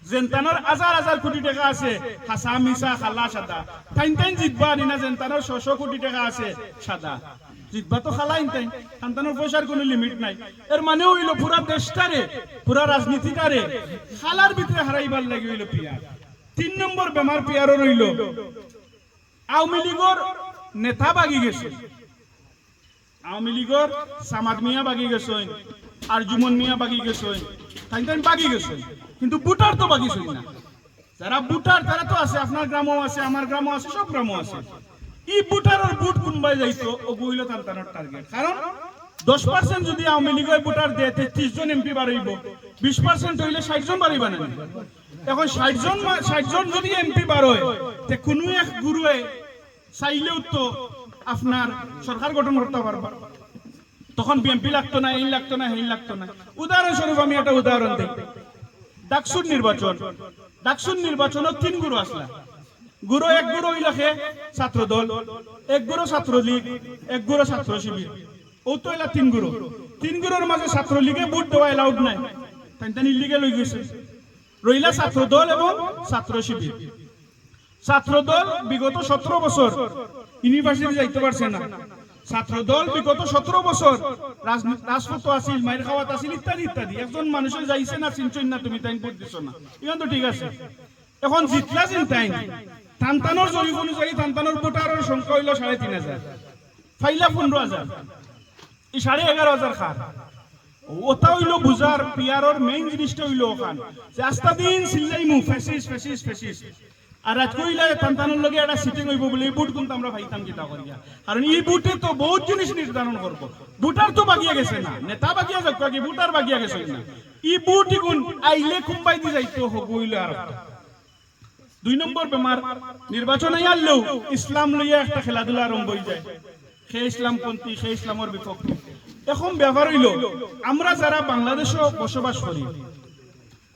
জেনতানোর 1000 কোটি টাকা আছে, হাসা মিসা খালা সাদা, টাইম জিতবা নিনা। জেনতানোর 600 কোটি টাকা আছে সাদা, জিতবা তো খালা ইনতাই, সন্তানের পয়সার কোনো লিমিট নাই। এর মানে হইল পুরা দেশটারে, পুরা রাজনীতিটারে খালার ভিতরে হারাইবার লাগি হইল পিয়ার। 3 নম্বর বেমার পিয়ারও রইল আওয়ামী লীগের নেতা বাগি গেছে, আওয়ামী লীগের সামাদ মিয়া বাগি গেছেন, আরজুমন মিয়া বাগি গেছেন, তাই বাগি গেছেন, কিন্তু বুটার তো বাগিছেন না। যারা বুটার তারা তো আছে, আপনার গ্রামও আছে, আমার গ্রামও আছে, সব গ্রামও আছে। এই বুটারের বুট কোনবাই যাইতো ও বইল তার টার্গেট, কারণ 10% যদি আওয়ামী লীগের বুটার দেয় 33 জন এমপি বাড়াইব, 20% হইলে 60 জন বাড়াইবা না। এখন 60 জন যদি এমপি বাড়ায়, তে কোনো এক গুরুয়ে চাইলেও তো আপনার সরকার গঠন করতে পারবা। তখন বিএমপি লাগতো না, এই লাগতো না, এই লাগতো না। উদাহরণস্বরূপ আমি একটা উদাহরণ দিই, ডাকসুর নির্বাচন 3 গুরু আসলা। গুরু এক গুরু হইলাকে ছাত্র দল, এক গুরু ছাত্রলীগ, এক গুরু ছাত্র শিবির, ও তো এলা 3 গুরু। 3 গুরুর মাঝে ছাত্রলীগে ভোট দেওয়া এলাউড নাই, তাই ইলিগেল হয়ে গেছে। রইলা ছাত্র দল এবং ছাত্র শিবির। ছাত্র দল বিগত 17 বছর ইউনিভার্সিটি যাইতে পারছে না, ছাত্র দল বিগত 17 বছর রাজপথ আসিল, মাইর খাওয়াত আসিল, ইত্যাদি ইত্যাদি। একজন মানুষের যাইছে না, চিনছই না, তুমি তাই ভোট দিছ না, এখন তো ঠিক আছে। এখন জিতলা চিন্তাই থানতানোর জরিপ অনুযায়ী থানতানোর ভোটারের সংখ্যা হইল 3500, ফাইলা 15000, এই 11,500 খার। ওটা হইল বুঝার পিয়ারর মেইন জিনিসটা হইল ওখান যে আস্তা দিন সিল্লাইমু ফেসিস ফেসিস ফেসিস, আর আজ কইলে থানতানোর লগে একটা সিটিং হইব বলে এই বুট কিন্তু আমরা ভাইতাম কিটা করিয়া, কারণ এই বুটে তো বহুত জিনিস নির্ধারণ করবো। বুটার তো বাগিয়া গেছে না, নেতা বাগিয়া যাক, বুটার বাগিয়া গেছে না। এই বুট ইগুন আইলে কুম্বাই দি যাইতো হবো হইলে। আর 2 নম্বর বেমার নির্বাচনে আনলেও ইসলাম লইয়া একটা খেলাধুলা আরম্ভ হয়ে যায়, সে ইসলামপন্থী, সে ইসলামের বিপক্ষে। এখন ব্যাপার হইল আমরা যারা বাংলাদেশে বসবাস করি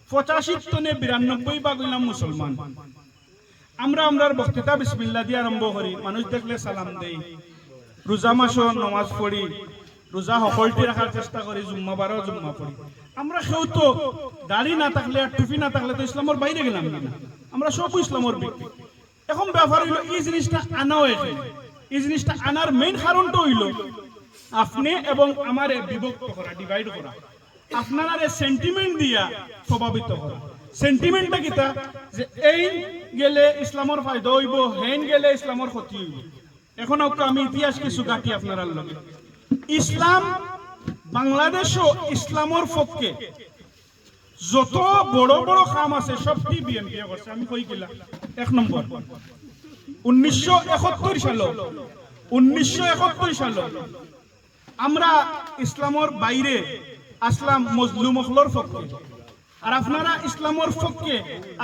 85-92% হইলাম মুসলমান। আমরা আমরার বক্তৃতা বিসমিল্লাহ দিয়ে আরম্ভ করি, মানুষ দেখলে সালাম দেই, রোজা মাসও নামাজ পড়ি, রোজা সকলটি রাখার চেষ্টা করি, জুম্মাবারও জুম্মা পড়ি। আমরা কেউ তো দাড়ি না থাকলে আর টুপি না থাকলে তো ইসলামের বাইরে গেলাম না, আমরা সব ইসলামের ব্যক্তি। এখন ব্যাপার হইল এই জিনিসটা আনাও এখানে, এই জিনিসটা আনার মেইন কারণটা হইল আপনি এবং আমার বিভক্ত করা, ডিভাইড করা, আপনার সেন্টিমেন্ট দিয়া প্রভাবিত করা। সেন্টিমেন্টটা কিতা যে এই গেলে ইসলামের ফায়দা হইব, হেন গেলে ইসলামের ক্ষতি হইব। এখন আমি ইতিহাস কিছু কাটি আপনার লগে। ইসলাম বাংলাদেশও ইসলামের পক্ষে যত বড় বড় কাম আছে সবটি বিএনপি করছে। আমি কই গেলাম 1 নম্বর 1971 সালে আমরা ইসলামের বাইরে আসলাম মজলুম হকলর পক্ষে, আর আপনারা ইসলামের পক্ষে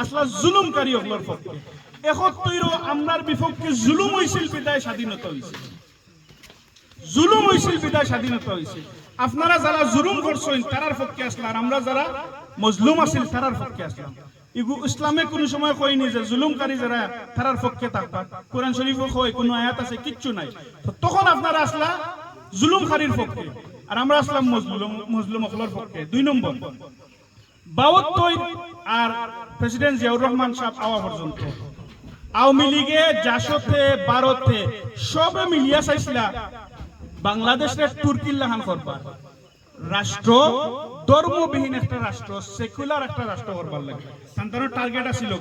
আসলা জুলুমকারী হকলর পক্ষে। 71 আমরার বিপক্ষে জুলুম হইছিল বিদায় স্বাধীনতা হইছে, জুলুম হইছিল বিদায় স্বাধীনতা হইছে। আপনারা যারা জুলুম করছেন তারার পক্ষে আসলাম, আর আমরা যারা মজলুম আছিল তারার পক্ষে আসলাম। ইসলামে কোন সময় কইনি যে জুলুমকারী যারা তারার পক্ষে থাকবা, কোরআন শরীফে কই কোন আয়াত আছে, কিচ্ছু নাই। তখন আপনারা আসলা জুলুমকারীর পক্ষে, আর আমরা আসলাম মজলুম হকলর পক্ষে। 2 নম্বর 72 আর প্রেসিডেন্ট জিয়াউর রহমান সাহেব আওয়া পর্যন্ত আওয়ামী লীগে জাসতে ভারতে সবে মিলিয়া চাইছিলা বাংলাদেশের তুর্কির লাহান করবার রাষ্ট্র, ধর্মবিহীন একটা রাষ্ট্র, সেকুলার একটা রাষ্ট্র করবার লাগে। তার টার্গেট আছিল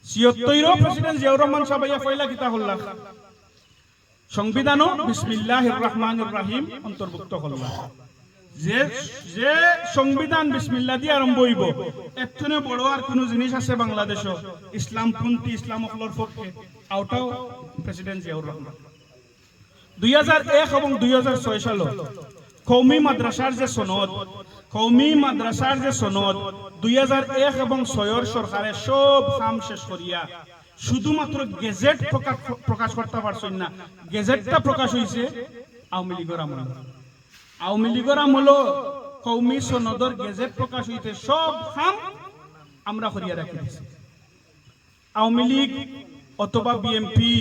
76 প্রেসিডেন্ট জিয়াউর রহমান সাহেব পয়লা কিতা হল্লা সংবিধানও বিসমিল্লাহির রহমানির রহিম অন্তর্ভুক্ত হল্লা। যে সংবিধান বিসমিল্লাহ দিয়ে আরম্ভ হইব, এতনে বড় আর কোন জিনিস আছে বাংলাদেশে ইসলামপন্থী ইসলাম হকলর পক্ষে, আউটাও প্রেসিডেন্ট জিয়াউর রহমান। 2001 এবং 2006 সালে কওমি মাদ্রাসার যে সনদ, 2001 এবং 6 সরকারে সব কাম শেষ করিয়া শুধুমাত্র গেজেট প্রকাশ করতে পারছেন না। গেজেটটা প্রকাশ হয়েছে আওয়ামী লীগের আমলে। আওয়ামী লীগের আমল কওমি সনদর গেজেট প্রকাশ হইতে সব কাম আমরা করিয়া রাখি দিয়েছি। আওয়ামী লীগ অথবা বিএনপি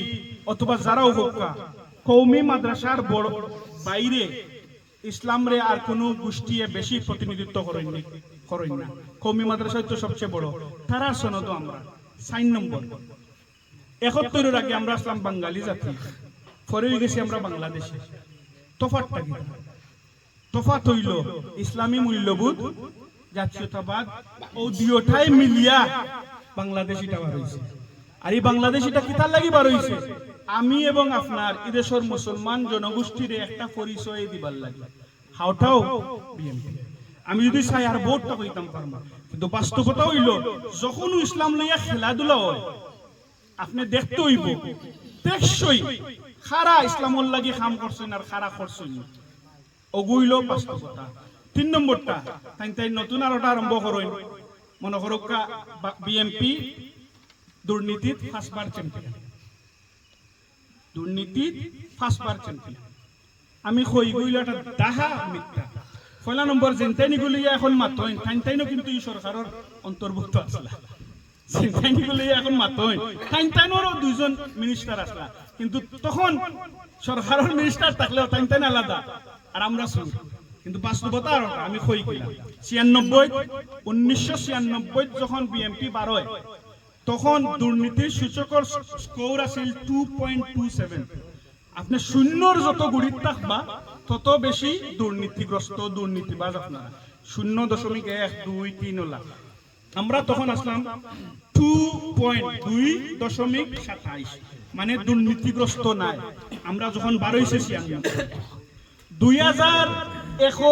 অথবা যারাও হোক কওমি মাদ্রাসার বড় বাইরে ইসলামরে আর কোন গোষ্ঠীয়ে বেশি প্রতিনিধিত্ব করেন না। কওমি মাদ্রাসা তো সবচেয়ে বড়, তারা সনদ আমরা 4 নম্বর। 71 আগে আমরা আসলাম বাঙালি জাতি, পরে গেছি আমরা বাংলাদেশে। তফাৎটা কি? তফাৎ হইল ইসলামী মূল্যবোধ, জাতীয়তাবাদ ও দুইটাই মিলিয়া বাংলাদেশিটা বার হইছে। আর এই বাংলাদেশিটা কিতার লাগি বার হইছে? আমি এবং আপনার এদেশের মুসলমান জনগোষ্ঠীর একটা পরিচয় দিবার লাগে। হাওটাও বিএনপি। আমি যদি চাই আর ভোটটা কইতাম পারবা, কিন্তু বাস্তবতা হইল যখন ইসলাম লইয়া খেলাধুলা হয় আপনি দেখতে হইব টেকসই খারা ইসলামর লাগি কাম করছেন আর খারা করছেন, ওগুইল বাস্তবতা। 3 নম্বরটা তাই নতুন আরোটা আরম্ভ করেন, মনে করো বিএনপি দুর্নীতির 1st বার চ্যাম্পিয়ন, দুর্নীতির 1st বার চ্যাম্পিয়ন। আমি কই গইল একটা দাহা মিথ্যা। 1 নম্বর জেনতাইনিগুলি এখন মাতইন, তাইনতাইনও কিন্তু এই সরকারের অন্তর্ভুক্ত আসলা। জেনতাইনিগুলি এখন মাতইন, তাইনতাইনেরও 2জন মিনিস্টার আসলা, কিন্তু তখন সরকারের মিনিস্টার থাকলেও তাইনতাইন আলাদা আর আমরা শুন। কিন্তু বাস্তবতা আর আমি কই গেলাম 1996 যখন বিএনপি বার হয় তখন দুর্নীতির সূচকের স্কোর আছিল 2.27। আপনি শূন্যর যত গুড়িত থাকবা তত বেশি দুর্নীতিগ্রস্ত দুর্নীতিবাজ আপনারা। 0.1, 2, 3 লাখ। আমরা তখন আসলাম 2.2.27, মানে দুর্নীতিগ্রস্ত নাই। আমরা যখন 12 96 2001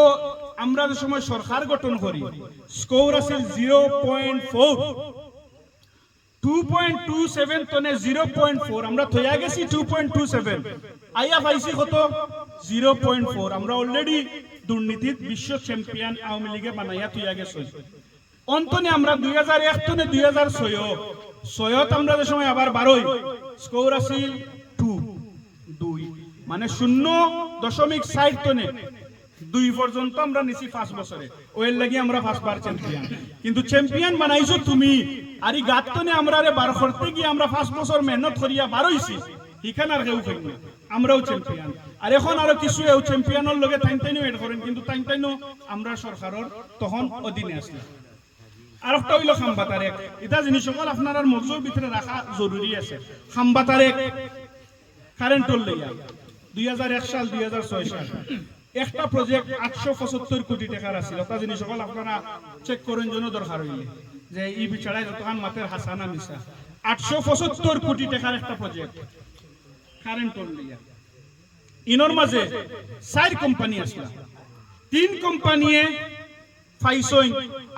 আমরা যে সময় সরকার গঠন করি স্কোর আছিল 0.4। 2.27 তনে 0.4 আমরা থইয়া গেছি 2.27, আইয়া পাইছি কত 0.4। আমরা অলরেডি দুর্নীতির বিশ্ব চ্যাম্পিয়ন আওয়ামী লীগে বানাইয়া থইয়া গেছি। অন্তনে আমরা 2001 তনে 2006 আমরা যে সময় আবার 12 স্কোর আছিল 2, মানে 0.60 তনে 2 পর্যন্ত আমরা নিছি 5 বছরে। ওর লাগি আমরা 1st বার চ্যাম্পিয়ন। কিন্তু চ্যাম্পিয়ন বানাইছো তুমি, আর এই গাতনে আমরা বার করতে গিয়ে আমরা 5 বছর মেহনত করিয়া 12 হইছি, এখানে আর কেউ কই না। আমরাও চ্যাম্পিয়ন। আর এখন আরো কিছু এও চ্যাম্পিয়নের লগে টাইনটাইনও এড করেন, কিন্তু টাইনটাইনও আমরা সরকারের তখন অধীনে আসলাম। আর একটা হইল খাম্বা তারেক। এটা জিনিস সকল আপনার মগজুর ভিতরে রাখা জরুরি আছে। খাম্বা তারেক কারেন্টর লইয়া 2001 সাল 2006 সাল একটা প্রজেক্ট 875 কোটি টাকার আছিল। একটা জিনিস সকল আপনারা চেক করেন জন্য দরকার হইলে যে এই বিচারায় যতক্ষণ মাতের হাসানা মিশা 875 কোটি টাকার একটা প্রজেক্ট কারেন্টর লইয়া। ইনর মাঝে 4 কোম্পানি আসলা, 3 কোম্পানিয়ে ফাইসইন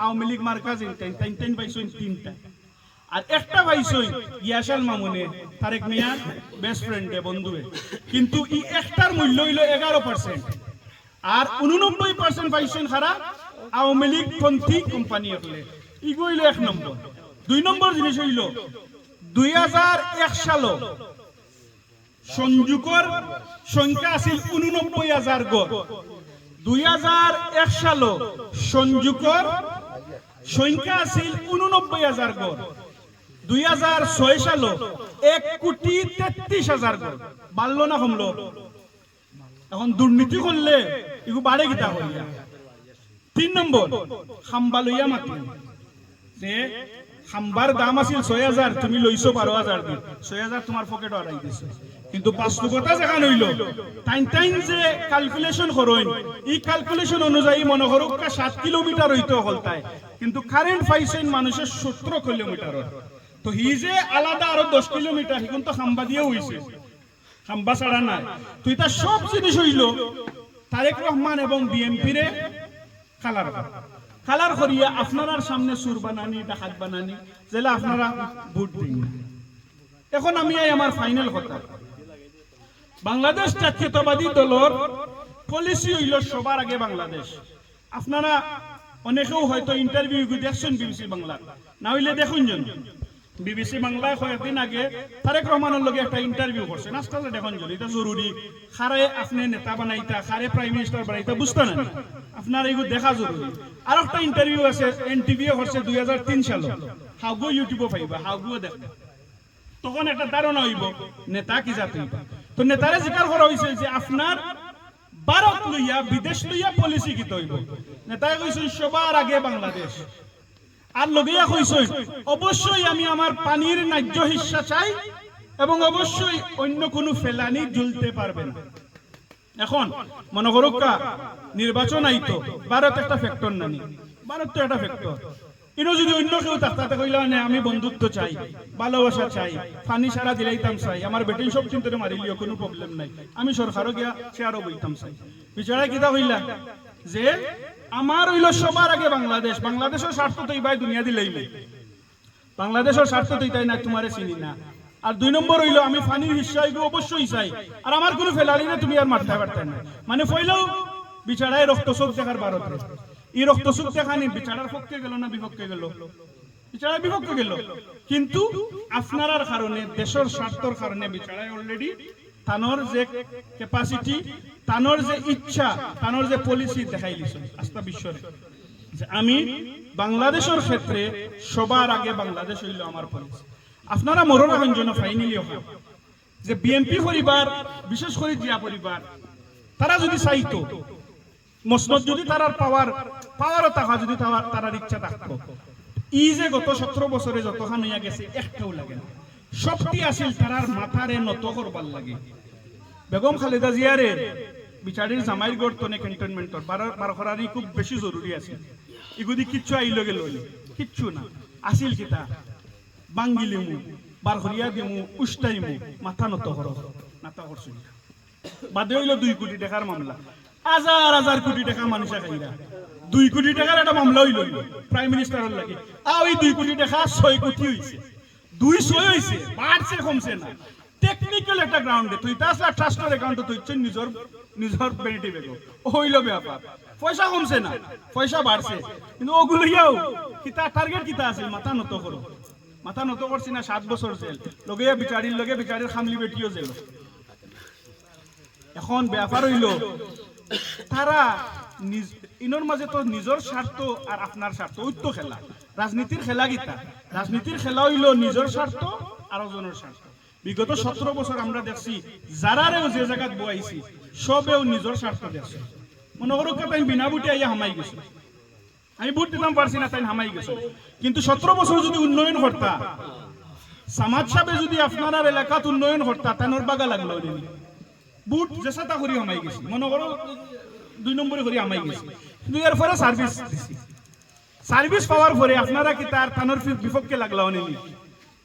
আওয়ামী লীগ মার্কাজ টাইন ফাইসইন 3টা, আর একটা ফাইসইন ইয়াশাল মামুনে তারেক মিয়া বেস্ট ফ্রেন্ডে বন্ধুয়ে। কিন্তু এই একটার মূল্য হইল 11%, আর 89% ফাইসইন খারা আওয়ামী লীগ পন্থী কোম্পানি হলে। ইগো হইল 1 নম্বর। 2 নম্বর জিনিস হইল 2001 সালও সংযোগের সংখ্যা আছিল 89,000 গড়। 2001 সালও সংযোগের সংখ্যা আছিল 89,000 গড়। 2006 সালও 1,33,000 গড়। বাড়লো না কমলো? এখন দুর্নীতি করলে এগুলো বাড়ে কিতা হইয়া। 3 নম্বর খাম্বা লইয়া মাতি যে খাম্বার দাম আছিল 6,000, তুমি লইছো 12,000 দিয়ে। 6,000 তোমার পকেট আড়াই দিছো। কিন্তু বাস্তবতা যেখানে হইল টাইন যে ক্যালকুলেশন করেন, এই ক্যালকুলেশন অনুযায়ী মনে করুক 7 কিলোমিটার হইতে হলতায়, কিন্তু কারেন্ট পাইছেন মানুষের 17 কিলোমিটার। তো হি যে আলাদা আরো 10 কিলোমিটার এখন তো খাম্বা দিয়ে হইছে, খাম্বা ছাড়া নাই। তো এটা সব জিনিস হইল তারেক রহমান এবং বিএনপি রে কালার করিয়া আপনার সামনে সুর বানানি, ডাকাত বানানি, যেটা আপনারা ভোট দিন। এখন আমি আমার ফাইনাল কথা, বাংলাদেশ জাতীয়তাবাদী দলের পলিসি হইল সবার আগে বাংলাদেশ। আপনারা অনেকেও হয়তো ইন্টারভিউ দেখছেন বিবিসি বাংলা, না হইলে দেখুন জন বিবিসি বাংলায় কয়েকদিন আগে তারেক রহমানের লগে একটা ইন্টারভিউ করছেন। আজকাল দেখুন জন এটা জরুরি, খারে আপনি নেতা বানাইতা, খারে প্রাইম মিনিস্টার বানাইতা বুঝতে না, আপনার এগুলো দেখা জরুরি। আর একটা ইন্টারভিউ আছে এনটিভিও করছে 2003 সালে, হাউগো ইউটিউবে পাইবা, হাউগো দেখবা, তখন একটা ধারণা হইব নেতা কি জাতি। তো নেতারে জিকার করা হয়েছে যে আপনার ভারত লইয়া বিদেশ লইয়া পলিসি কি হইব। নেতায় কইছে সবার আগে বাংলাদেশ, আর লগিয়া কইছে অবশ্যই আমি আমার পানির ন্যায্য হিস্সা চাই এবং অবশ্যই অন্য কোনো ফেলানি ঝুলতে পারবে না। এখন মনে করুক নির্বাচন আইতো, ভারত একটা ফ্যাক্টর নানি, ভারত তো একটা ফ্যাক্টর। ইনো যদি অন্য কেউ তাতে কইলা না আমি বন্ধুত্ব চাই, ভালোবাসা চাই, পানি সারা দিলাইতাম চাই, আমার বেটিন সব চিন্তা মারিলিও কোনো প্রবলেম নাই, আমি সরকারও গিয়া চেয়ারও বইতাম চাই। বিচারা কিতা হইলা যে আমার হইল সবার আগে বাংলাদেশ, বাংলাদেশের স্বার্থ তো ভাই দুনিয়া দিলেই নেই, বাংলাদেশের স্বার্থ তো তাই না তোমারে চিনি না। আর 2 নম্বর হইল আমি পানির হিস্সা অবশ্যই চাই, আর আমার কোনো ফেলালি না তুমি আর মারতে পারতে না। মানে ফইলেও বিচারায় রক্তচোখ দেখার ভারতে, এই রক্তচোখ দেখানি বিচারার পক্ষে গেল না বিপক্ষে গেল? বিচারার বিপক্ষে গেল। কিন্তু আপনার কারণে দেশের স্বার্থের কারণে বিচারায় অলরেডি তানোর যে ক্যাপাসিটি, তানোর যে ইচ্ছা, তানোর যে পলিসি দেখাই দিছে আস্থা বিশ্বরে যে আমি বাংলাদেশের ক্ষেত্রে সবার আগে বাংলাদেশ হইল আমার পলিসি। আপনারা মরণ এখন জন্য ফাইনালি হয় যে বিএনপি পরিবার, বিশেষ করে জিয়া পরিবার, তারা যদি চাইতো মসনদ যদি তারার পাওয়ারও থাকা, যদি তারার ইচ্ছা থাকতো, ই যে গত 17 বছরে যতখান হইয়া গেছে একটাও লাগে না। সবটি আসিল তারার মাথারে নত করবার লাগে। বেগম খালেদা জিয়ারে বিচারির জামাইর গড়তনে ক্যান্টনমেন্টর বারকরারি খুব বেশি জরুরি আছে। এগুলি কিচ্ছু আইল গেল কিচ্ছু না, আসিল কিতা বাঙ্গিলিমু, বারহরিয়া দিমু, উস্তাইমু, মাথা নত করো, নাতা করছো। বাদে হইল 2 কোটি টাকার মামলা, হাজার হাজার কোটি টাকা মানুষে খাইরা 2 কোটি টাকার একটা মামলা হইল প্রাইম মিনিস্টারের লাগে। ওই 2 কোটি টাকা 6 কোটি হইছে, 200 হইছে, বাড়ছে কমছে না। টেকনিক্যাল একটা গ্রাউন্ডে তুই তাছাড়া ট্রাস্টের অ্যাকাউন্টে তুই নিজের বেনিফিট বেগো হইল ব্যাপার, পয়সা কমছে না, পয়সা বাড়ছে। কিন্তু ওগুলো ইয়াও কিতা টার্গেট কিতা আছে, মাথা নত করো, মাথা নত করছি না। 7 বছর জেল, লগে বিচারির খামলি বেটিও জেল। এখন ব্যাপার হইল তারা ইনোর মাঝে তো নিজের স্বার্থ আর আপনার স্বার্থ ঐক্য খেলা, রাজনীতির খেলা গীতা, রাজনীতির খেলা হইল নিজের স্বার্থ আর ওজনের স্বার্থ। বিগত 17 বছর আমরা দেখছি যারারেও যে জায়গাত বয়াইছি সবেও নিজের স্বার্থ দেখছে। মনে করো তাই বিনা বুটে আইয়া হামাই গেছে, আমি ভোট দিতাম পারছি না তাই হামাই গেছে। কিন্তু 17 বছর যদি উন্নয়ন করতা, সমাজ সাহেব যদি আপনার এলাকাত উন্নয়ন করতা, তানোর বাগা লাগলো বুট যেসাটা করি হামাই গেছি, মনে করো 2 নম্বরে করি হামাই গেছি। কিন্তু এর পরে সার্ভিস দিছি, সার্ভিস পাওয়ার পরে আপনারা কি তার তানোর বিপক্ষে লাগলাও নেই?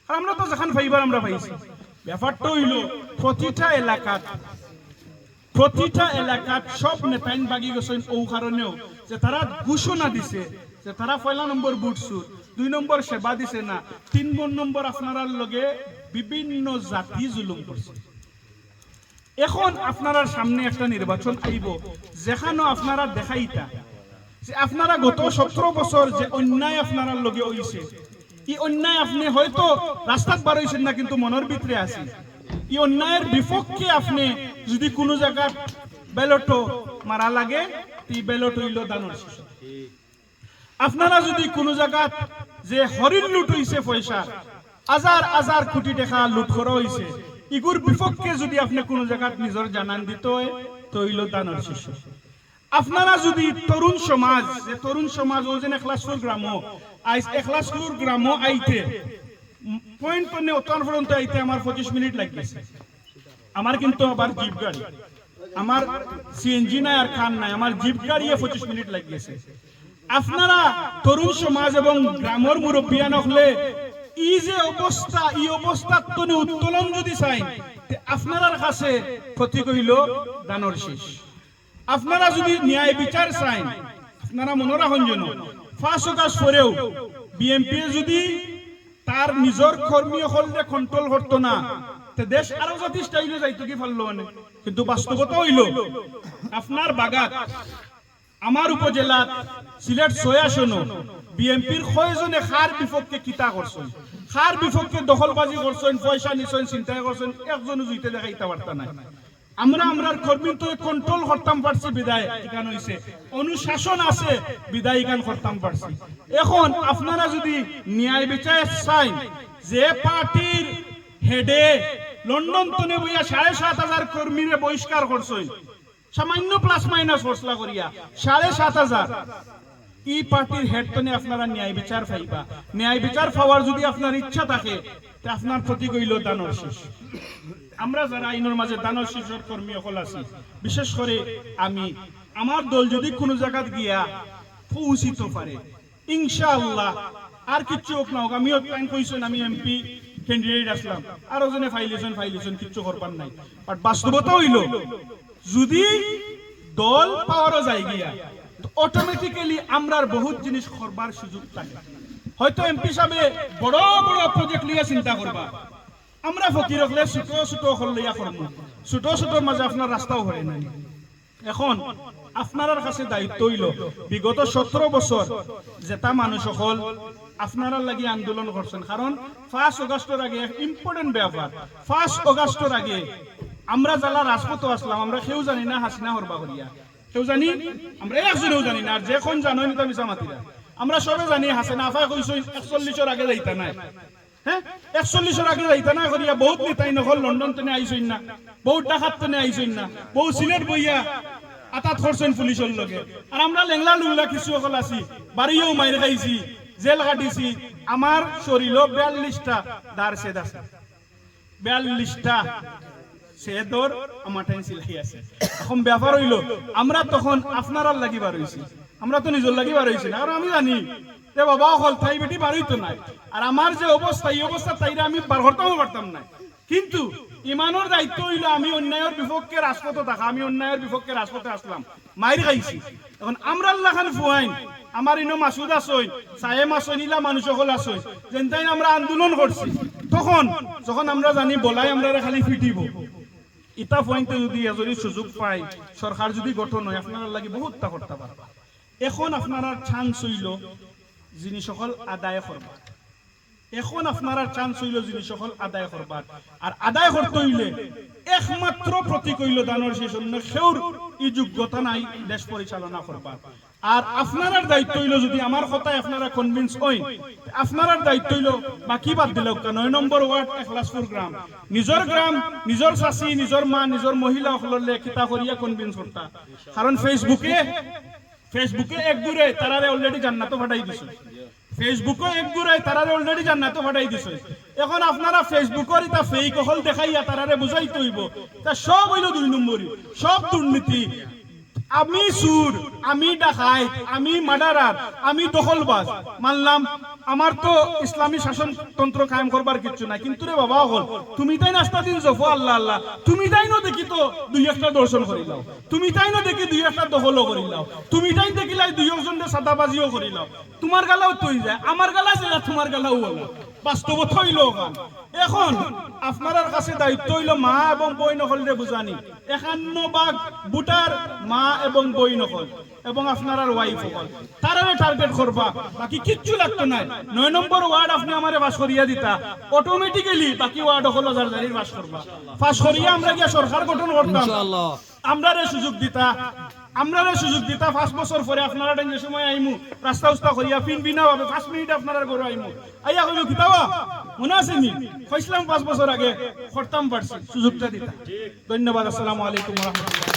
আর আমরা তো যখন ফাইবার আমরা পাইছি, ব্যাপারটা হইল প্রতিটা এলাকাত সব নেতাইন বাগি গেছেন ও কারণেও যে তারা ঘোষণা দিছে যে তারা 1 নম্বর বুট সুট, 2 নম্বর সেবা দিছে না, 3 নম্বর আপনারা লগে বিভিন্ন জাতি জুলুম করছে। এখন আপনারা সামনে একটা নির্বাচন আইব, যেখানে আপনারা দেখাইতা যে আপনারা গত 17 বছর যে অন্যায় আপনারা লগে হইছে, এই অন্যায় আপনি হয়তো রাস্তাত বার হইছেন না, কিন্তু মনের ভিতরে আছে। এই অন্যায়ের বিপক্ষে আপনি যদি কোনো জায়গা ব্যালট মারা লাগে, এই ব্যালট হইল দানের শীষ। আপনারা যদি কোনো জায়গা যে হরিণ লুট হইছে, পয়সা হাজার কোটি টাকা লুট করা হইছে, ইগুর বিপক্ষে যদি আপনি কোনো জায়গা নিজের জানান দিতে হয়, তো হইল দানের শীষ। আপনারা যদি তরুণ সমাজ ও যে এখলাসপুর গ্রাম আইতে পয়েন্ট পণ্যে উত্তর পর্যন্ত আইতে আমার 25 মিনিট লাগছে। আমার কিন্তু আবার জিপ গাড়ি, আমার সিএনজি নাই আর খান নাই, আমার জিপ গাড়ি 25 মিনিট লাগছে। আপনারা তরুণ সমাজ এবং গ্রামের মুরব্বিয়ান হলে এই যে অবস্থা, এই অবস্থার তনে উত্তোলন যদি চাই, আপনার কাছে ক্ষতি কইল দানের শীষ। আপনারা যদি ন্যায় বিচার চান, আপনারা মনে রাখুন যেন 5 আগস্ট পরেও বিএনপি যদি তার নিজের কর্মী হলরে কন্ট্রোল করতো না, দেশ আরো জাতি স্টাইলে যাইতো কি পারলো মানে। কিন্তু বাস্তবতা হইল আপনার বাগাত আমার উপজেলা সিলেট 6 আসন বিএনপির কয়জনে খার বিপক্ষে কিতা করছেন, খার বিপক্ষে দখলবাজি করছেন, পয়সা নিছেন, চিন্তা করছেন, একজনও জুইতে দেখাইতে পারতা না। আমরার কর্মী তো কন্ট্রোল করতাম পারছি, বিদায় এখান হইছে অনুশাসন আছে, বিদায় এখান করতাম পারছি। এখন আপনারা যদি ন্যায় বিচার চাই, যে পার্টির হেডে লন্ডন তনে বইয়া 7,500 কর্মীরে বহিষ্কার করছেন, সামান্য প্লাস মাইনাস ফসলা করিয়া 7,500, এই পার্টির হেড তনে আপনারা ন্যায় বিচার পাইবা। ন্যায় বিচার পাওয়ার যদি আপনার ইচ্ছা থাকে, তে আপনার প্রতি কইল দানের শীষ। আমরা যারা আইনের মাঝে দানের শীষের কর্মী সকল আছি, বিশেষ করে আমি, আমার দল যদি কোনো জায়গাত গিয়া পৌঁছিতে পারে, ইনশাআল্লাহ আর কিচ্ছু হোক না হোক, আমিও প্ল্যান কইছেন আমি এমপি ক্যান্ডিডেট আসলাম, আরো জনে ফাইলেশন কিচ্ছু করবার নাই। বাট বাস্তবতা হইল যদি দল পাওয়ারও যায় গিয়া, অটোমেটিক্যালি আমরার বহুত জিনিস করবার সুযোগ থাকে। হয়তো এমপি সাহেবে বড় বড় প্রজেক্ট লিয়া চিন্তা করবা, আমরা ফকির হলে ছোট হলিয়া করবো, ছোট মাঝে আপনার রাস্তাও হয় নাই। এখন আপনার কাছে দায়িত্ব হইল বিগত 17 বছর যেটা মানুষ সকল আপনারা লাগি আন্দোলন করছেন, কারণ 5 আগস্টের আগে ইম্পর্টেন্ট ব্যাপার, 5 আগস্টের আগে আমরা যারা রাজপথ আসলাম, আমরা কেউ জানি না হাসিনা হরবা করিয়া, কেউ জানি, আমরা একজনেও জানি না, আর যে কোন জানো নি তো মিছা মাতিরা, আমরা সবে জানি হাসিনা আফায় কইছো 41 আগে যাইতা নাই, হ্যাঁ 41 আগে যাইতা না করিয়া বহুত নেতাই নকল লন্ডন তেনে আইছেন না, বহুত ডাকাত তেনে আইছেন না, বহু সিলেট বইয়া আতাত করছেন পুলিশের লগে। আর আমরা লেংলা লুংলা কিছু সকল আছি, বাড়িও মাইর খাইছি, জেল কাটিছি, আমার শরীর 42টা দার সেদ আছে, 42টা সেদর আমার টাইম সিলাই আছে। এখন ব্যাপার হইল আমরা তখন আপনার লাগিবার হয়েছি, আমরা তো নিজের লাগিবার হয়েছি না, আর আমি জানি যে বাবা হল তাই বেটি বার হইতো নাই, আর আমার যে অবস্থা, এই অবস্থা তাইরে আমি বার করতেও পারতাম না। কিন্তু ইমানের দায়িত্ব হইল আমি অন্যায়ের বিপক্ষে রাজপথে থাকা, আমি অন্যায়ের বিপক্ষে রাজপথে আসলাম, মাইর খাইছি। এখন আমরা আল্লাহ খান ফুয়াইন, আমার ইনো মাসুদ আসই, সাহেব আসই, নীলা মানুষ সকল আসই, যেন তাই আমরা আন্দোলন করছি, তখন যখন আমরা জানি বলাই আমরা খালি ফিটিব, ইটা পয়েন্টে যদি এজরি সুযোগ পাই, সরকার যদি গঠন হয়, আপনারা লাগি বহুতটা করতে পারবা। এখন আপনারা চান্স হইল জিনিস সকল আদায় করবা, এখন আপনারা চান্স হইল জিনিস সকল আদায় করবার। আর আদায় করতে হইলে একমাত্র প্রতীক হইল দানের শীষ, অন্য কেউর এই যোগ্যতা নাই দেশ পরিচালনা করবার। আর আপনার দায়িত্ব হইল যদি আমার কথায় আপনারা কনভিন্স হইন, আপনার দায়িত্ব হইল বাকি বাদ দিল 9 নম্বর ওয়ার্ড এখলাসপুর গ্রাম, গ্রাম নিজের শাশি নিজের মা নিজের মহিলা সকললে কিতা করিয়া কনভিন্স করতা। কারণ ফেসবুকে এক দূরে তারারে অলরেডি জান্নাত ফাটাই দিছে, ফেসবুকে এক দূরে তারারে অলরেডি জান্নাত ফাটাই দিছে। এখন আপনারা ফেসবুকের এটা ফেক হল দেখাইয়া তারারে বুঝাইতে হইব তা সব হইল 2 নম্বরই, সব দুর্নীতি। আমি সুর, আমি ডাকাইত, আমি মার্ডারার, আমি দখলবাজ মানলাম, আমার তো ইসলামী শাসনতন্ত্র কায়েম করবার কিছু নাই। কিন্তু রে বাবা হল তুমি তাই নাস্তা দিন জফো আল্লাহ আল্লাহ, তুমি তাই না দেখি তো 2-1টা দর্শন করিলাও, তুমি তাই না দেখি 2-1টা দখলও করিলাও, তুমি তাই দেখিলাই 2-1জনের সাদাবাজিও করিলাও। তোমার গালাও তৈ যায়, আমার গালা যায়, তোমার গালাও হলো বাস্তবত হইল। এখন আপনার কাছে দায়িত্ব হইল মা এবং বই নকলরে বুঝানি। 51 ভোটার মা এবং বই নকল এবং আপনার ওয়াইফ হল তারারে টার্গেট করবা, বাকি কিচ্ছু লাগতো না। 9 নম্বর ওয়ার্ড আপনি আমারে পাস করিয়া দিতা, অটোমেটিক্যালি বাকি ওয়ার্ড হল জারজারির পাস করবা। পাস করিয়া আমরা গিয়া সরকার গঠন করতাম, আমরারে সুযোগ দিতা 5 বছর পরে আপনারা যে সময় আইমু রাস্তা উস্তা করিয়া পিন বিনা ভাবে 5 মিনিট আপনারা ঘরে আইমু আইয়া কইলো কিতাবা মনে আছে নি কইছিলাম 5 বছর আগে করতাম পারছি, সুযোগটা দিতা। ধন্যবাদ। আসসালামু আলাইকুম ওয়া রাহমাতুল্লাহ।